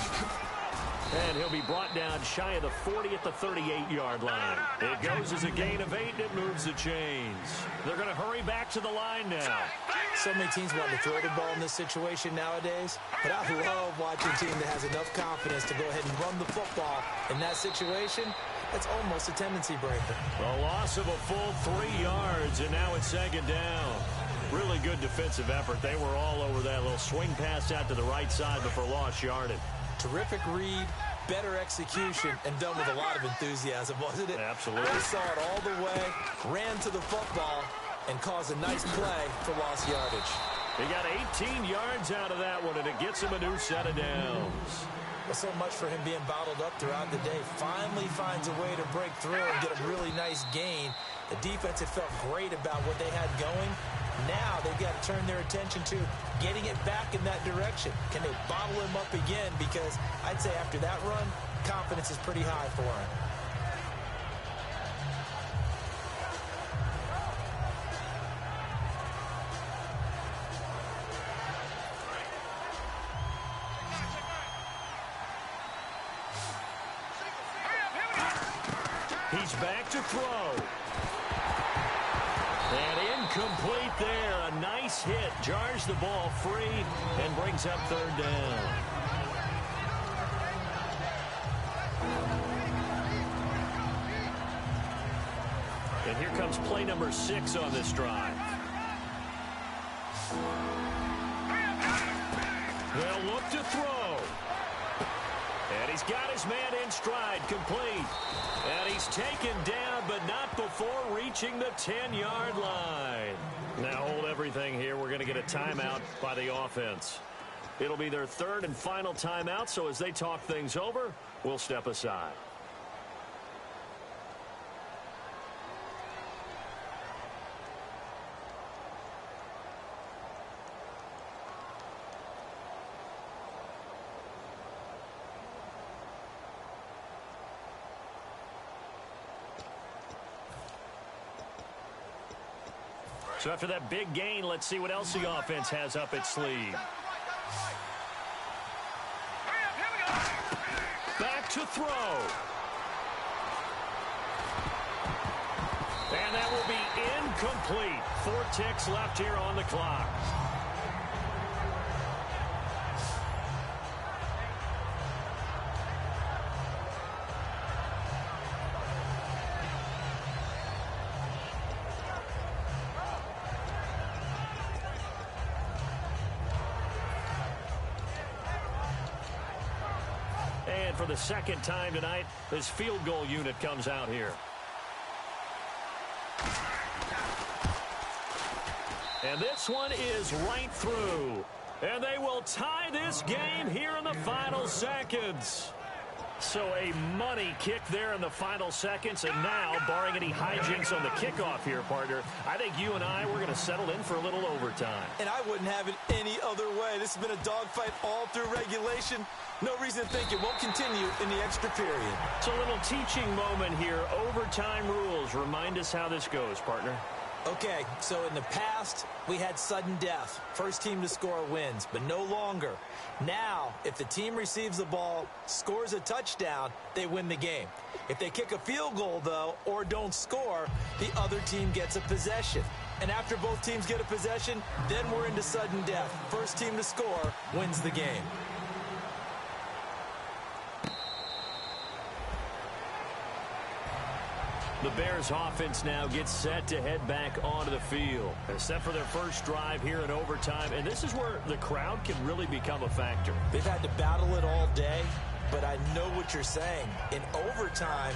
And he'll be brought down shy of the 40 at the 38-yard line. It goes as a gain of 8, and it moves the chains. They're going to hurry back to the line now. So many teams want to throw the ball in this situation nowadays, but I love watching a team that has enough confidence to go ahead and run the football. In that situation, that's almost a tendency breaker. A loss of a full 3 yards, and now it's 2nd down. Really good defensive effort. They were all over that little swing pass out to the right side before lost yardage. Terrific read, better execution, and done with a lot of enthusiasm, wasn't it? Absolutely. They saw it all the way, ran to the football, and caused a nice play for lost yardage. He got 18 yards out of that one, and it gets him a new set of downs. Well, so much for him being bottled up throughout the day. Finally finds a way to break through and get a really nice gain. The defense had felt great about what they had going. Now they've got to turn their attention to getting it back in that direction. Can they bottle him up again? Because I'd say after that run, confidence is pretty high for him. He's back to throw. And incomplete there. A nice hit. Jars the ball free and brings up third down. And here comes play number 6 on this drive. They'll look to throw. And he's got his man in stride, complete. And he's taken down, but not before reaching the 10-yard line. Now hold everything here. We're going to get a timeout by the offense. It'll be their third and final timeout, so as they talk things over, we'll step aside. So after that big gain, let's see what else the offense has up its sleeve. Back to throw. And that will be incomplete. 4 ticks left here on the clock. And for the second time tonight, this field goal unit comes out here. And this one is right through. And they will tie this game here in the final seconds. So a money kick there in the final seconds. And now, barring any hijinks on the kickoff here, partner, I think you and I, we're going to settle in for a little overtime. And I wouldn't have it any other way. This has been a dogfight all through regulation. No reason to think it won't continue in the extra period. It's a little teaching moment here. Overtime rules. Remind us how this goes, partner. Okay, so in the past, we had sudden death. First team to score wins, but no longer. Now, if the team receives the ball, scores a touchdown, they win the game. If they kick a field goal, though, or don't score, the other team gets a possession. And after both teams get a possession, then we're into sudden death. First team to score wins the game. The Bears offense now gets set to head back onto the field. They're set for their first drive here in overtime, and this is where the crowd can really become a factor. They've had to battle it all day, but I know what you're saying. In overtime,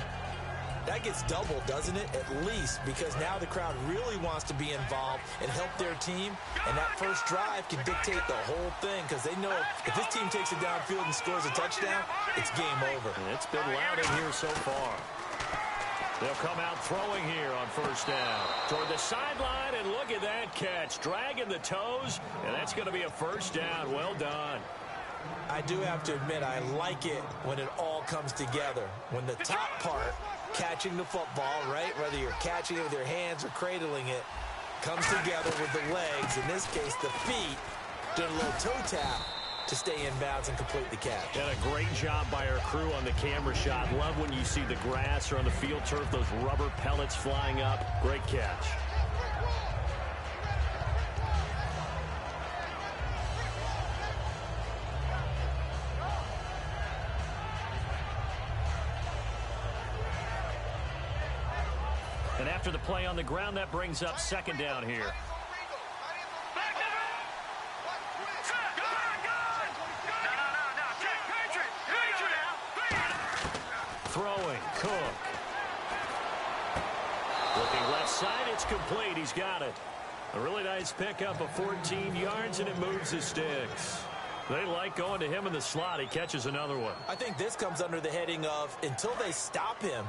that gets doubled, doesn't it? At least, because now the crowd really wants to be involved and help their team, and that first drive can dictate the whole thing, because they know if this team takes it downfield and scores a touchdown, it's game over. And it's been loud in here so far. They'll come out throwing here on first down. Toward the sideline, and look at that catch. Dragging the toes, and that's going to be a first down. Well done. I do have to admit, I like it when it all comes together. When the top part, catching the football, right, whether you're catching it with your hands or cradling it, comes together with the legs, in this case the feet, doing a little toe tap to stay in bounds and complete the catch. And a great job by our crew on the camera shot. Love when you see the grass or on the field turf, those rubber pellets flying up. Great catch. And after the play on the ground, that brings up second down here. Throwing, Cook. Looking left side, it's complete. He's got it. A really nice pickup of 14 yards, and it moves the sticks. They like going to him in the slot. He catches another one. I think this comes under the heading of until they stop him,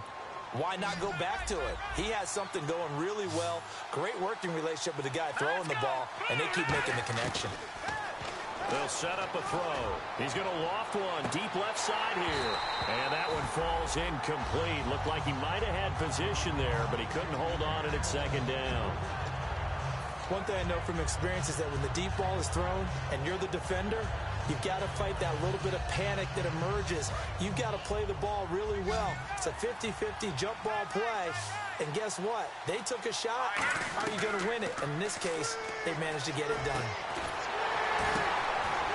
why not go back to it? He has something going really well. Great working relationship with the guy throwing the ball, and they keep making the connection. They'll set up a throw. He's going to loft one deep left side here. And that one falls incomplete. Looked like he might have had position there, but he couldn't hold on at second down. One thing I know from experience is that when the deep ball is thrown and you're the defender, you've got to fight that little bit of panic that emerges. You've got to play the ball really well. It's a 50-50 jump ball play. And guess what? They took a shot. How are you going to win it? And in this case, they managed to get it done.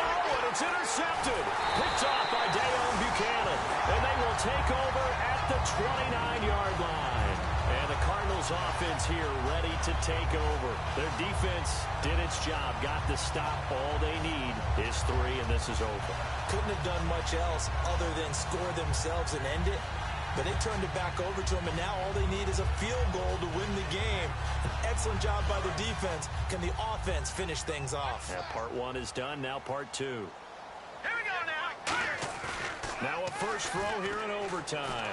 Oh, and it's intercepted. Picked off by Dayon Buchanan. And they will take over at the 29-yard line. And the Cardinals offense here ready to take over. Their defense did its job, got the stop. All they need is 3, and this is over. Couldn't have done much else other than score themselves and end it. But they turned it back over to them, and now all they need is a field goal to win the game. An excellent job by the defense. Can the offense finish things off? Yeah, part 1 is done. Now part 2. Here we go now. Now a first throw here in overtime.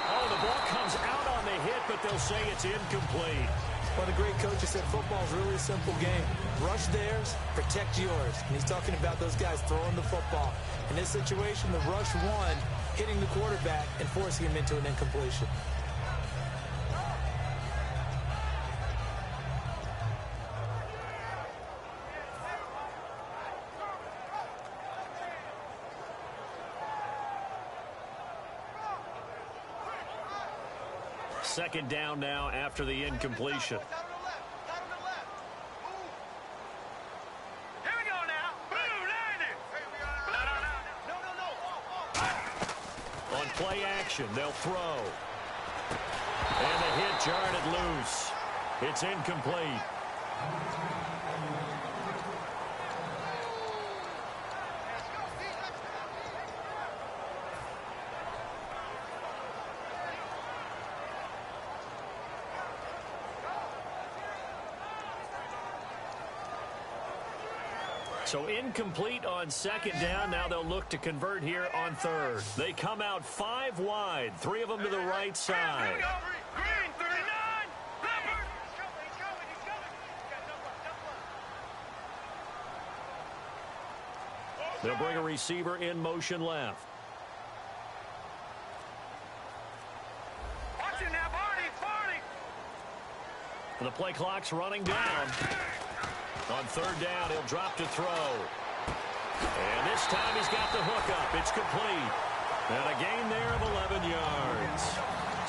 Oh, the ball comes out on the hit, but they'll say it's incomplete. One of the great coaches said football is really a simple game. Rush theirs, protect yours. And he's talking about those guys throwing the football. In this situation, the rush won, hitting the quarterback and forcing him into an incompletion. Second down now after the incompletion. Here we go now. Boom, no. On play action, they'll throw. And the hit jarred it loose. It's incomplete. So incomplete on second down. Now they'll look to convert here on third. They come out 5 wide, 3 of them to the right side. Here we go. Green, 39. Leopard. They'll bring a receiver in motion left. Watch it now, Barney. The play clock's running down. On third down, he'll drop to throw. And this time he's got the hook up. It's complete. And a gain there of 11 yards.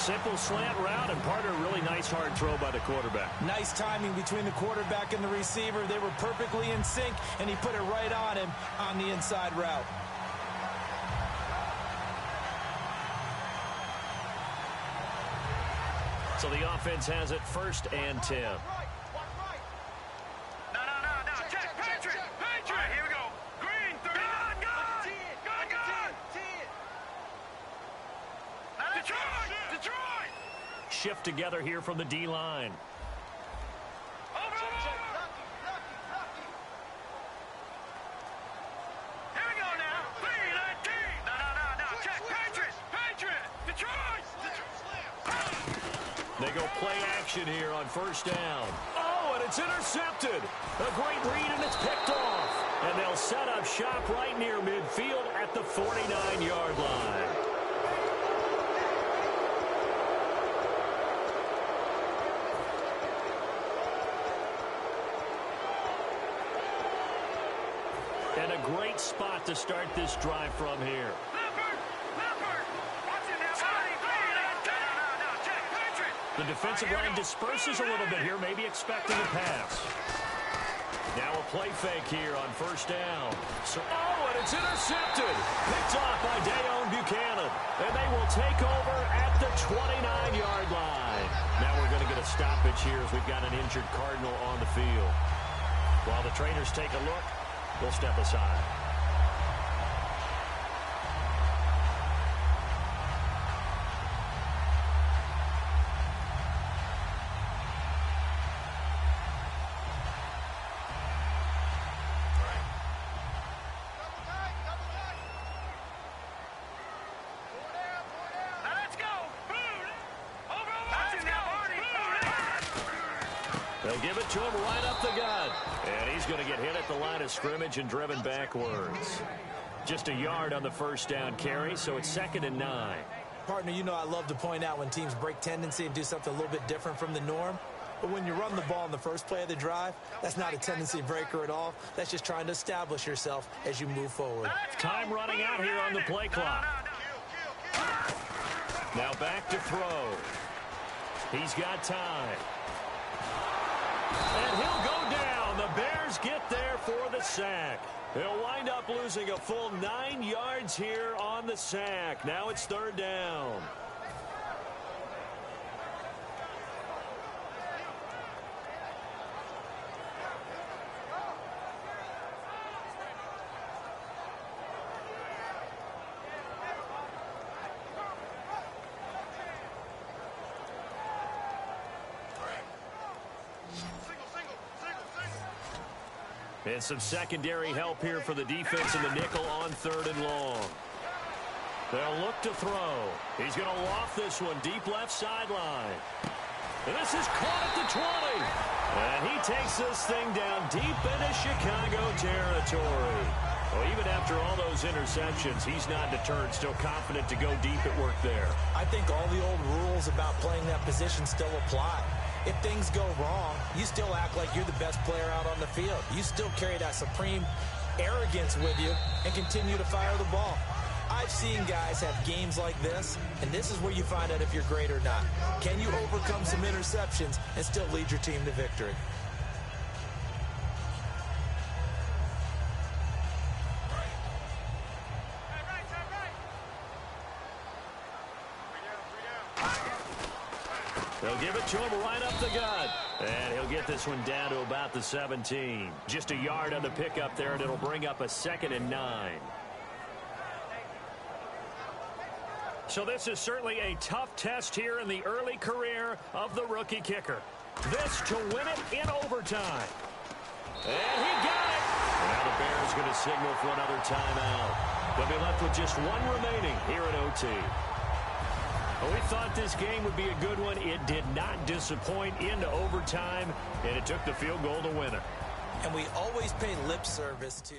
Simple slant route, and part of a really nice hard throw by the quarterback. Nice timing between the quarterback and the receiver. They were perfectly in sync, and he put it right on him on the inside route. So the offense has it 1st and 10. Shift together here from the D-line. Here we go now. 3-19. No. Check. Patriot. Detroit. They go play action here on 1st down. Oh, and it's intercepted. A great read, and it's picked off. And they'll set up shop right near midfield at the 49-yard line. And a great spot to start this drive from here. Leopard. Watch it now, Barney. No. Check. Patriot. The defensive line disperses a little bit here, maybe expecting a pass. Now a play fake here on 1st down. Oh, and it's intercepted. Picked off by Dayon Buchanan. And they will take over at the 29-yard line. Now we're going to get a stoppage here as we've got an injured Cardinal on the field. While the trainers take a look, we'll step aside. They'll give it to him right up the gut. And he's going to get hit at the line of scrimmage and driven backwards. Just a yard on the first down carry, so it's 2nd and 9. Partner, you know I love to point out when teams break tendency and do something a little bit different from the norm. But when you run the ball in the first play of the drive, that's not a tendency breaker at all. That's just trying to establish yourself as you move forward. Time running out here on the play clock. Now back to throw. He's got time. And he'll go down. The Bears get there for the sack. They'll wind up losing a full 9 yards here on the sack. Now it's 3rd down. And some secondary help here for the defense in the nickel on 3rd and long. They'll look to throw. He's going to loft this one deep left sideline. And this is caught at the 20. And he takes this thing down deep into Chicago territory. Well, even after all those interceptions, he's not deterred, still confident to go deep at work there. I think all the old rules about playing that position still apply. If things go wrong, you still act like you're the best player out on the field. You still carry that supreme arrogance with you and continue to fire the ball. I've seen guys have games like this, and this is where you find out if you're great or not. Can you overcome some interceptions and still lead your team to victory? They'll give it to him right up the gut. And he'll get this one down to about the 17. Just a yard on the pickup there, and it'll bring up a 2nd and 9. So this is certainly a tough test here in the early career of the rookie kicker. This to win it in overtime. And he got it. Now the Bears going to signal for another timeout. They'll be left with just one remaining here at OT. Well, we thought this game would be a good one. It did not disappoint into overtime, and it took the field goal to win it. And we always pay lip service to...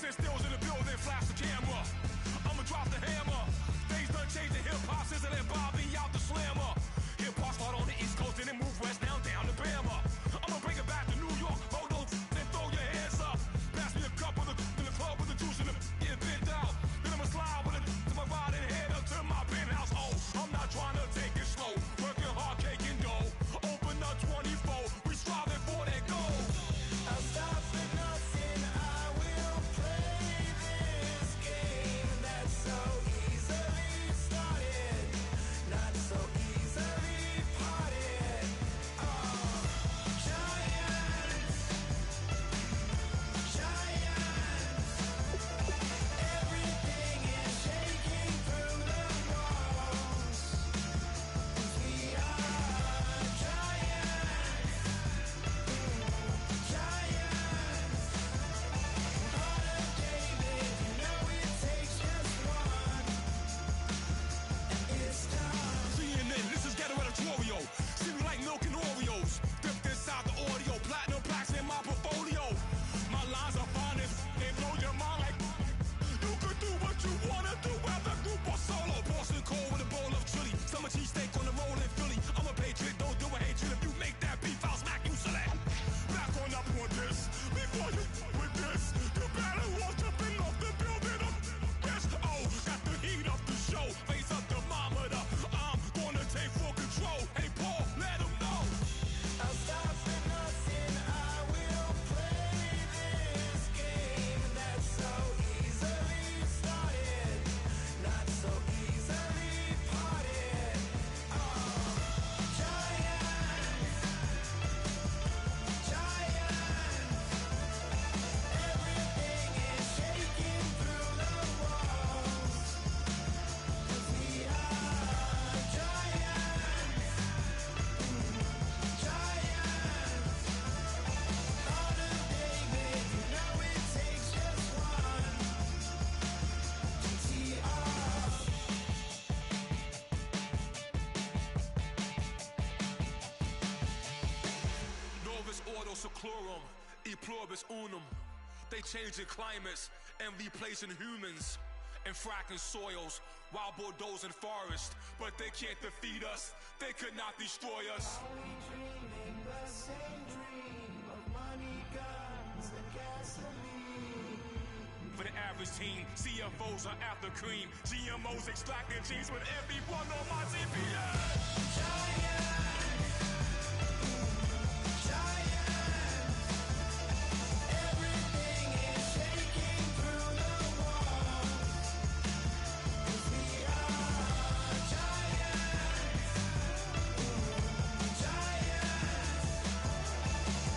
Sit stills in the building, flash the camera. I'ma drop the hammer. Things done changed the hip-hop since I let Bobby out the slammer. Hip-hop start on the East Coast and then move west down to Bama. I'ma bring it back to New York. Hold those and throw your hands up. Pass me a cup of the in the club with the juice in the getting bent out. Then I'ma slide with it to my ride and head up to my penthouse. Oh, I'm not trying to take it slow. Working hard, caking dough. Open up 24. We striving for that goal. I'll stop for nothing. I will play this game that's so easily started, not so easily parted. Oh, giants, everything is shaking through the walls. 'Cause we are giants. Heart of David, you know it takes just one, and it's time. CNN, this is Ghetto Editorial. See me like milk and Oreos. Dipped inside the audio, platinum plaques in my portfolio. My lines are finest, they blow your mind like you could do what you wanna do, whether group or solo. Boston cold with a bowl of chili. Summer cheesesteak on the roll in Philly. I'm a patriot, don't do a hatred. If you make that beef, I'll smack you silly. Back on up on this. Before you with this, you better watch up and off the building up. Yes, oh, got the heat up the show. Face up thermometer. I'm gonna take full control. Hey, Paul, let him know. I'll stop for nothing. I will play this game that's so easily started, not so easily parted. Oh, giants, everything is shaking through the walls. 'Cause we are giants. Heart of David, you know it takes just one. GTR. Novus ordo seclorum, e pluribus unum. They changing climates and replacing humans and fracking soils while bulldozing forests. But they can't defeat us. They could not destroy us. Are we dreaming the same dream of money, guns, and gasoline? For the average team, CFOs are after cream. GMOs extracting genes with everyone on my TPS. Everything is shaking through the walls. 'Cause we are giants.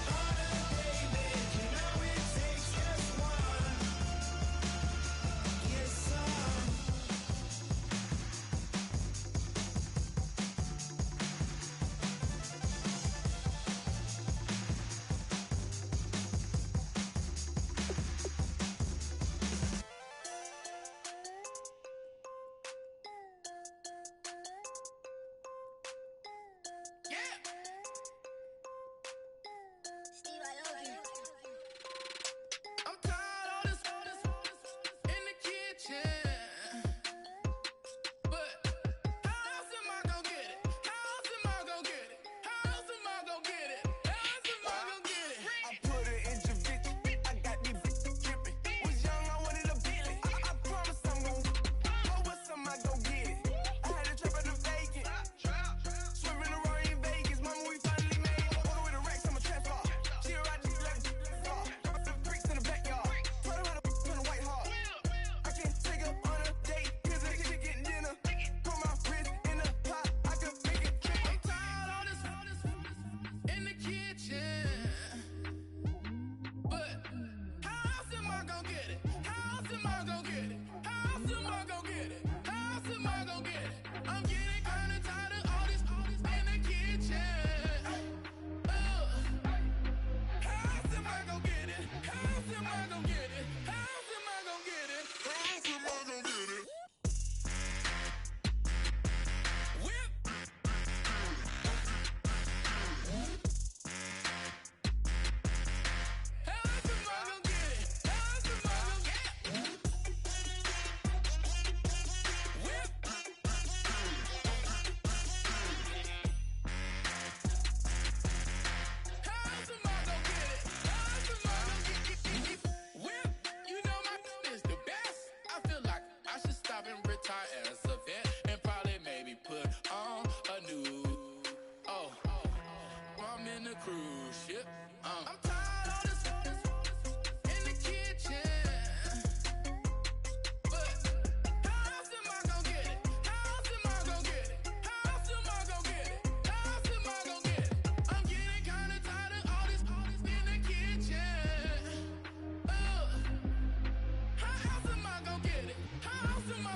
Heart of David, you know it takes just one. Yes, son.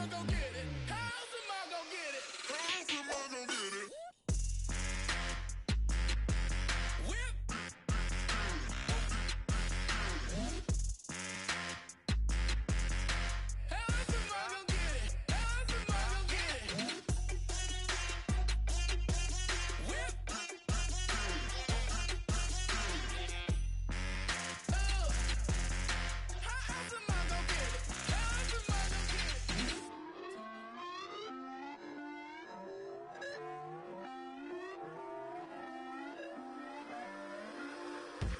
I gonna get it? How else am I gonna get it? How else am I gonna get it? Whip. How else am I gonna get it? How else am I gonna get it? Whip. Oh. How else am I gonna get it? How else am I gonna get it?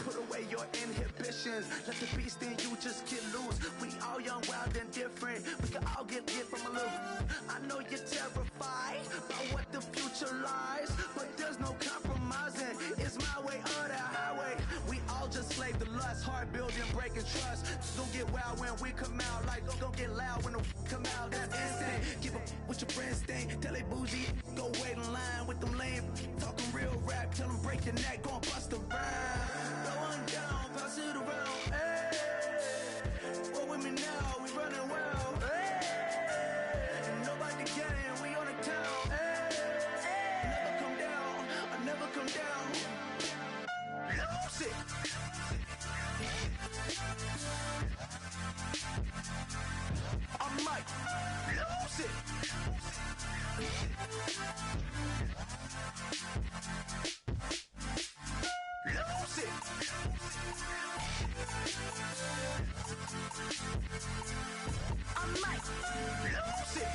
Put away your inhibitions. Let the beast in you just get loose. We all young, wild, and different. We can all get lit from a little. I know you're terrified by what the future lies, but there's no compromising. It's my way or the highway. We all just slave to lust, hard building, breaking trust. Don't get wild when we come out. Like don't get loud when the come out. That's instant. Give up what your friends think. Tell they bougie, go wait in line with them lame. Talking real rap, tell them break your neck, go and bust a rhyme. Going down, pass it around. Hey, what with me now? We running wild. Hey, nobody getting, we on the town. Hey, never come down, I never come down. Lose it. I might lose it. Lose it. I might lose it.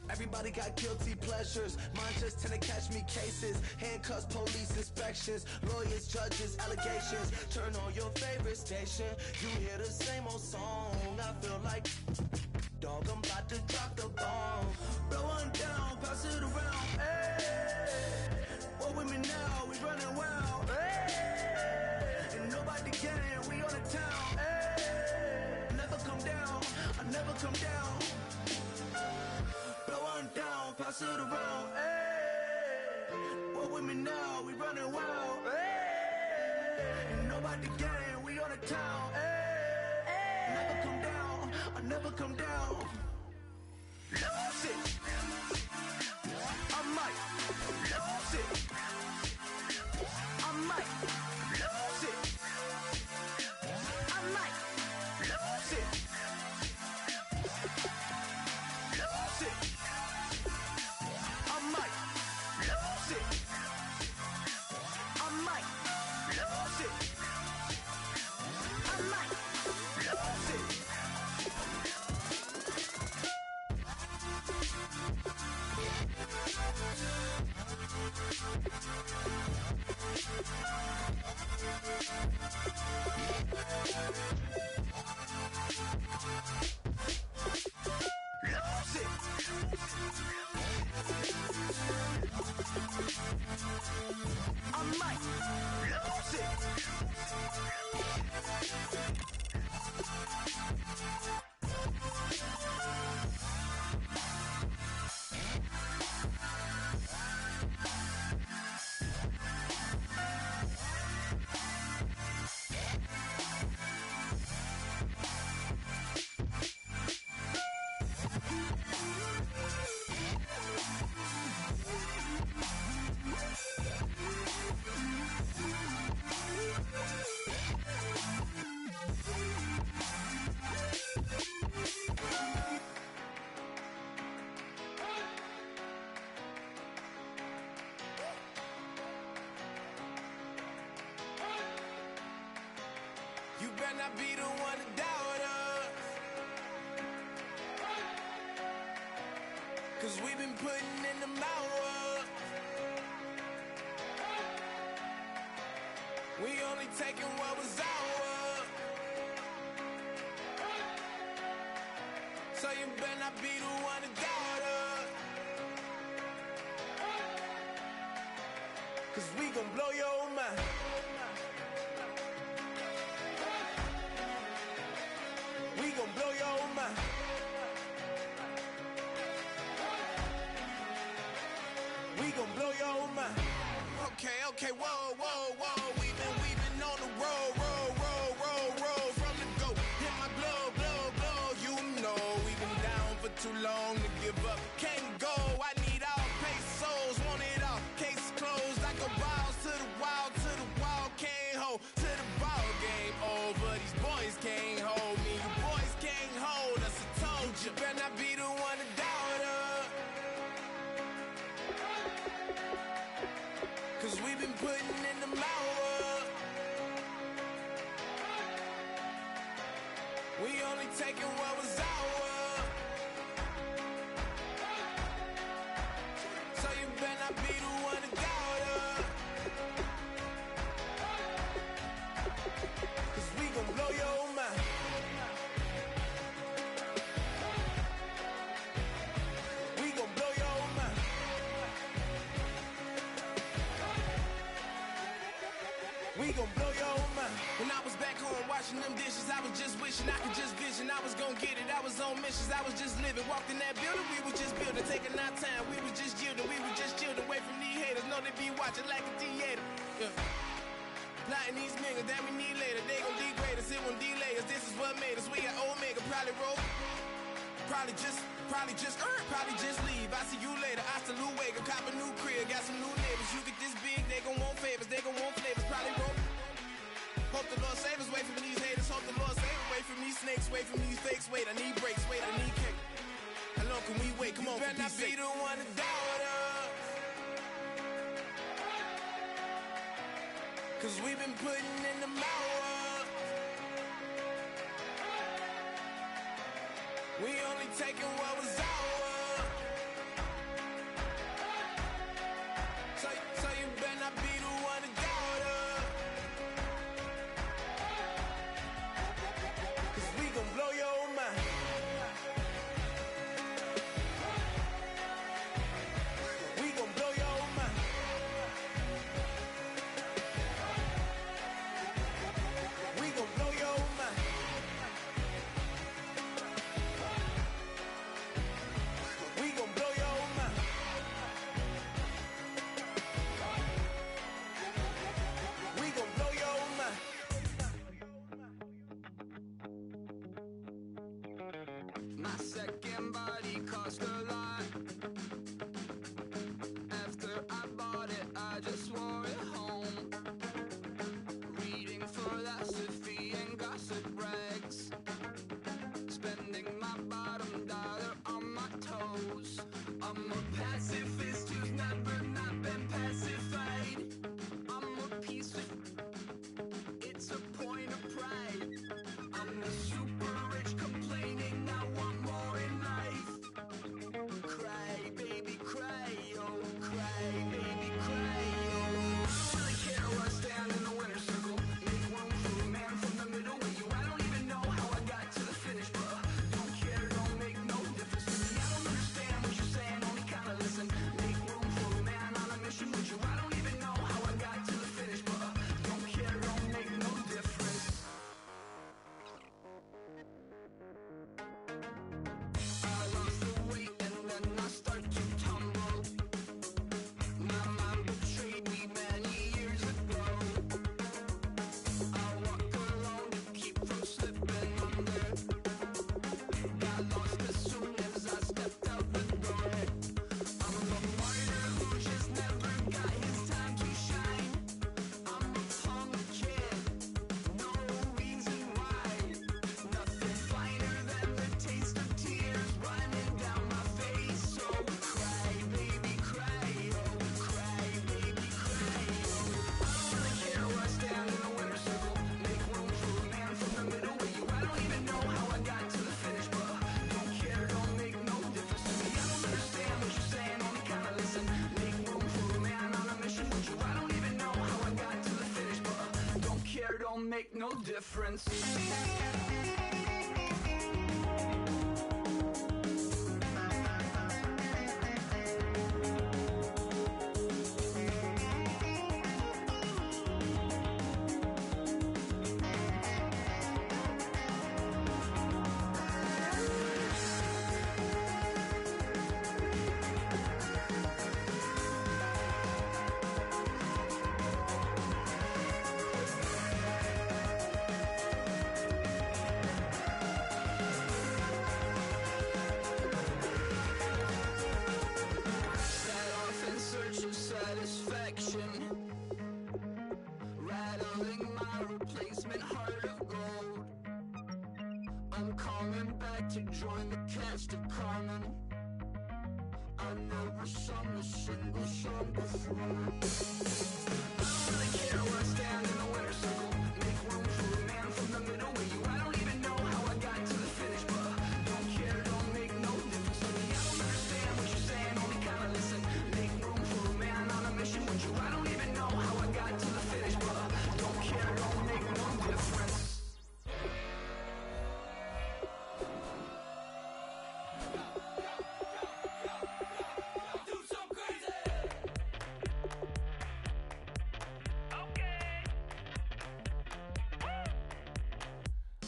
Everybody got guilty pleasures. Mine just tend to catch me cases. Handcuffs, police inspections, lawyers, judges, allegations. Turn on your favorite station. You hear the same old song. I feel like dog, I'm about to drop the bomb. Blow one down, pass it around. Hey, what with me now? We running wild. Hey, and nobody getting, we on the town. Hey, never come down, I never come down. Blow one down, pass it around. Hey, what with me now? We running wild. Hey, and nobody getting, we on the town. Hey, never come down, I never come down. Lose it. I might lose it. I might lose it. I might lose it. Lose it. I might lose it. I might lose it. I might lose it. Lose it. I might lose it. You better not be the one to doubt us, 'cause we've been putting in the hours. We only taking what was ours. So you better not be the one to doubt us, 'cause we gon' blow your mind. We gon' blow your mind. We gon' blow your mind. Okay, whoa. We've been on the road. only taking what was ours. So you better not be the one to doubt us. 'Cause we gon' blow your mind. We gon' blow your mind. We gon' blow your mind. When I was back home washing them dishes, I was just wishing I could just vision. I was gon' get it, I was on missions, I was just living. Walked in that building, we was just building, taking our time. We was just yielding, we was just chilled away from these haters. Know they be watching like a theater. Yeah. Plotting these niggas that we need later. They gon' degrade us, it won't delay us. This is what made us. We got Omega, probably roll. Probably just leave. I see you later. I salute Wake, cop a new crib, got some new neighbors. You get this big, they gon' want favors, they gon' want flavors. Probably roll. Hope the Lord save us, wait from these haters. Hope the Lord save us, wait from these snakes, wait from these fakes. Wait, I need breaks, wait, I need cake. How long can we wait? Come on, you better not be the one to doubt us. 'Cause we've been putting in the hours. We only taking what was ours. So you better not be the one to doubt us. 'Cause we gon' blow your mind. We gon' blow your mind. We gon' blow your mind. We gon' blow your mind. We gon' blow your mind. My second body cost a lot. After I bought it, I just wore it home. Reading philosophy and gossip rags. Spending my bottom dollar on my toes. I'm a pacifist who's never not been pacified. I'm a piece of... It's a point of pride. I'm the super rich complaining I want more in life. Cry, baby, cry, oh, cry, baby, cry, oh. I don't really care where I stand in the winner's circle. Make room for a man from the middle with you. I don't even know how I got to the finish, but don't care, don't make no difference to me. I don't understand what you're saying, only kinda listen. Make room for a man on a mission with you. I don't even know how I got to the finish, but don't care, don't make no difference. I lost the weight and then I start to tumble. My mind betrayed me many years ago. I walk alone to keep from slipping under. Got lost as soon as I stepped out the door. I'm a martyr who just never got his time to shine. I'm a punk kid, no reason why. Nothing finer than the taste of tears running down my face. So cry, baby, cry, oh, cry, baby, cry, oh. I don't really care where I stand in the winner's circle. Make room for a man from the middle with you. I don't even know how I got to the finish, but don't care, don't make no difference to me. I don't understand what you're saying, only kinda listen. Make room for a man on a mission with you. I don't even know how I got to the finish, but don't care, don't make no difference. Set off in search of satisfaction, rattling my replacement heart of gold. I'm coming back to join the cast of Carmen. I never sung a single song before. I don't really care where I stand in the winner's circle. Make room for a man from the middle with you. I don't even know how I got to the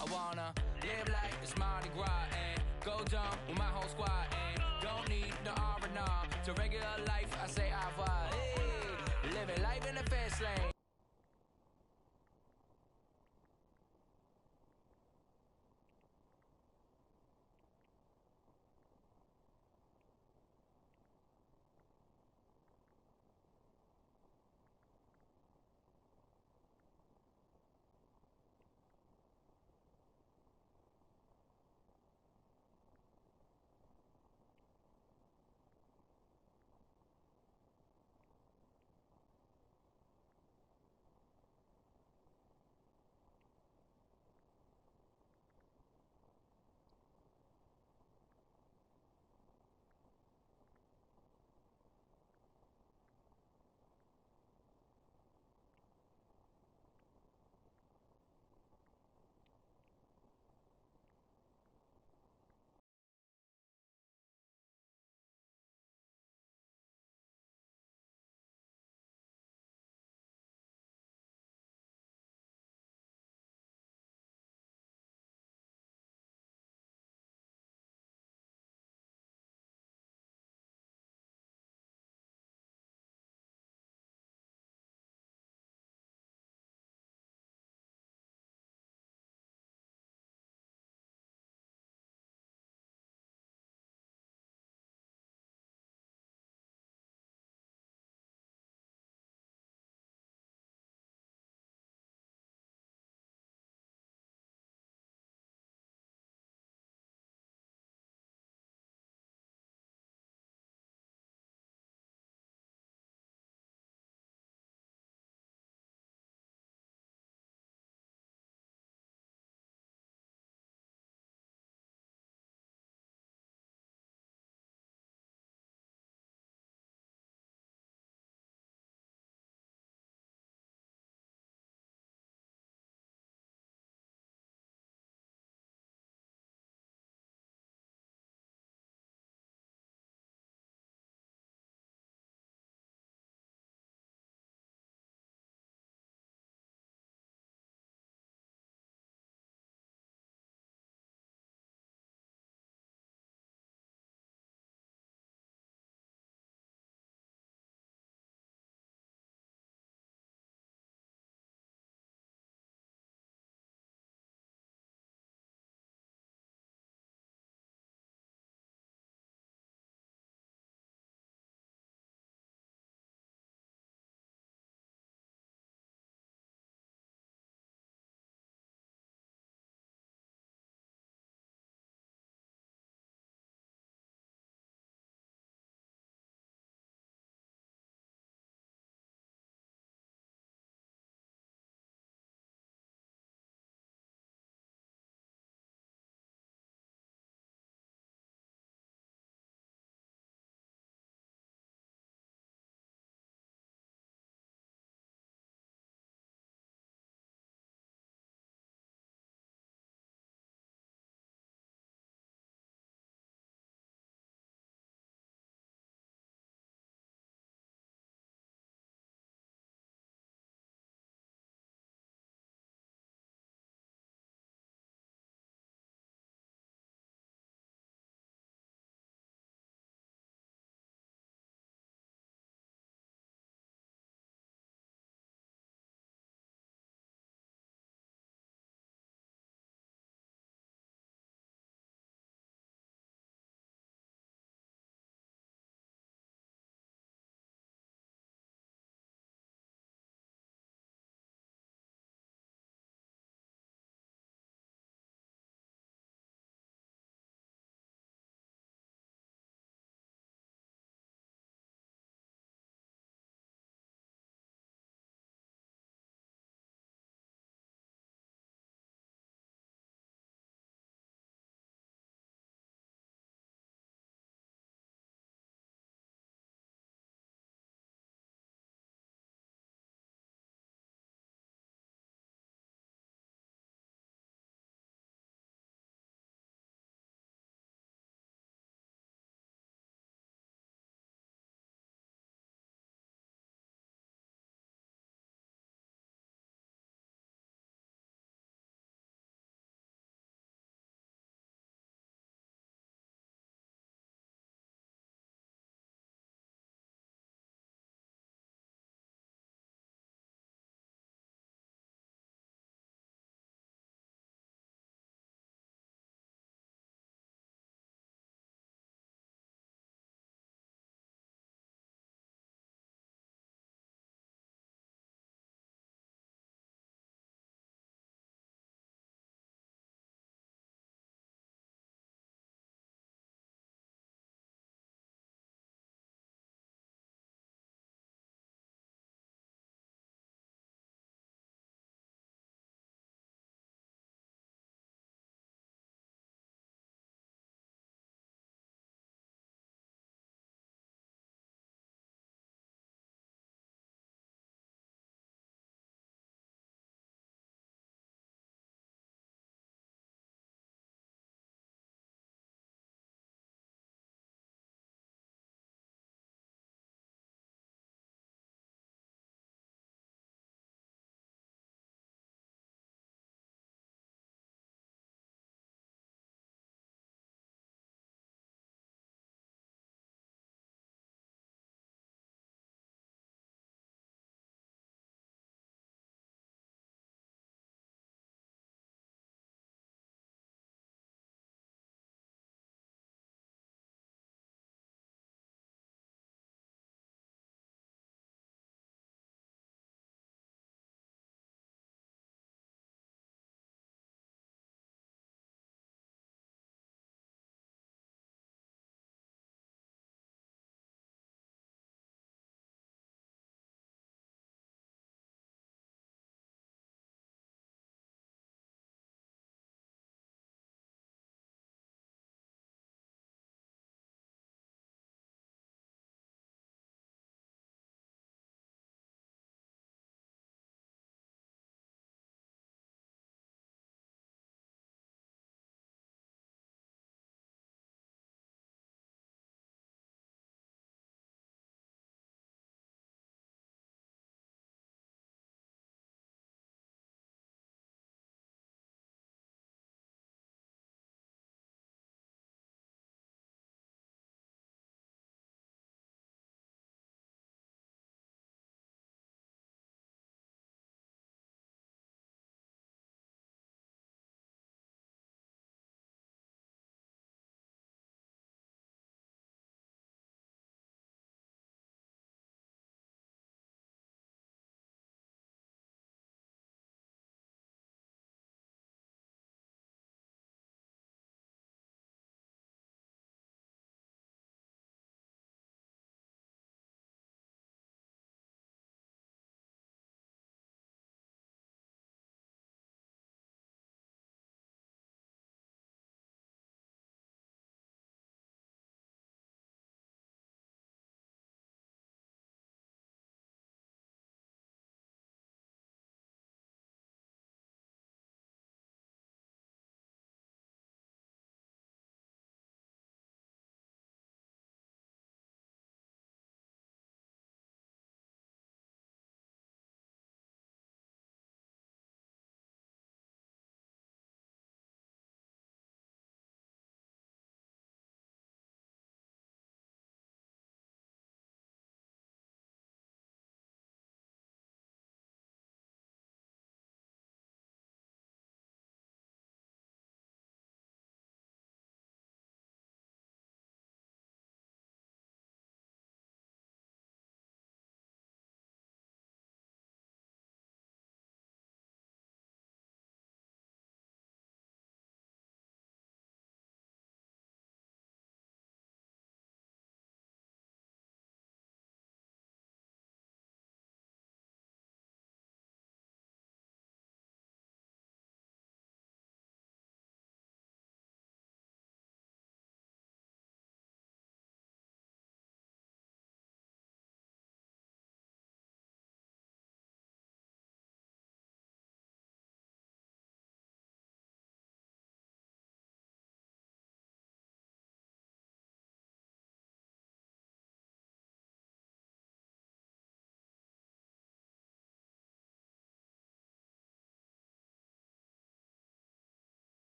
I wanna live like it's Mardi Gras and go dumb with my whole squad and don't need no R&R to regular life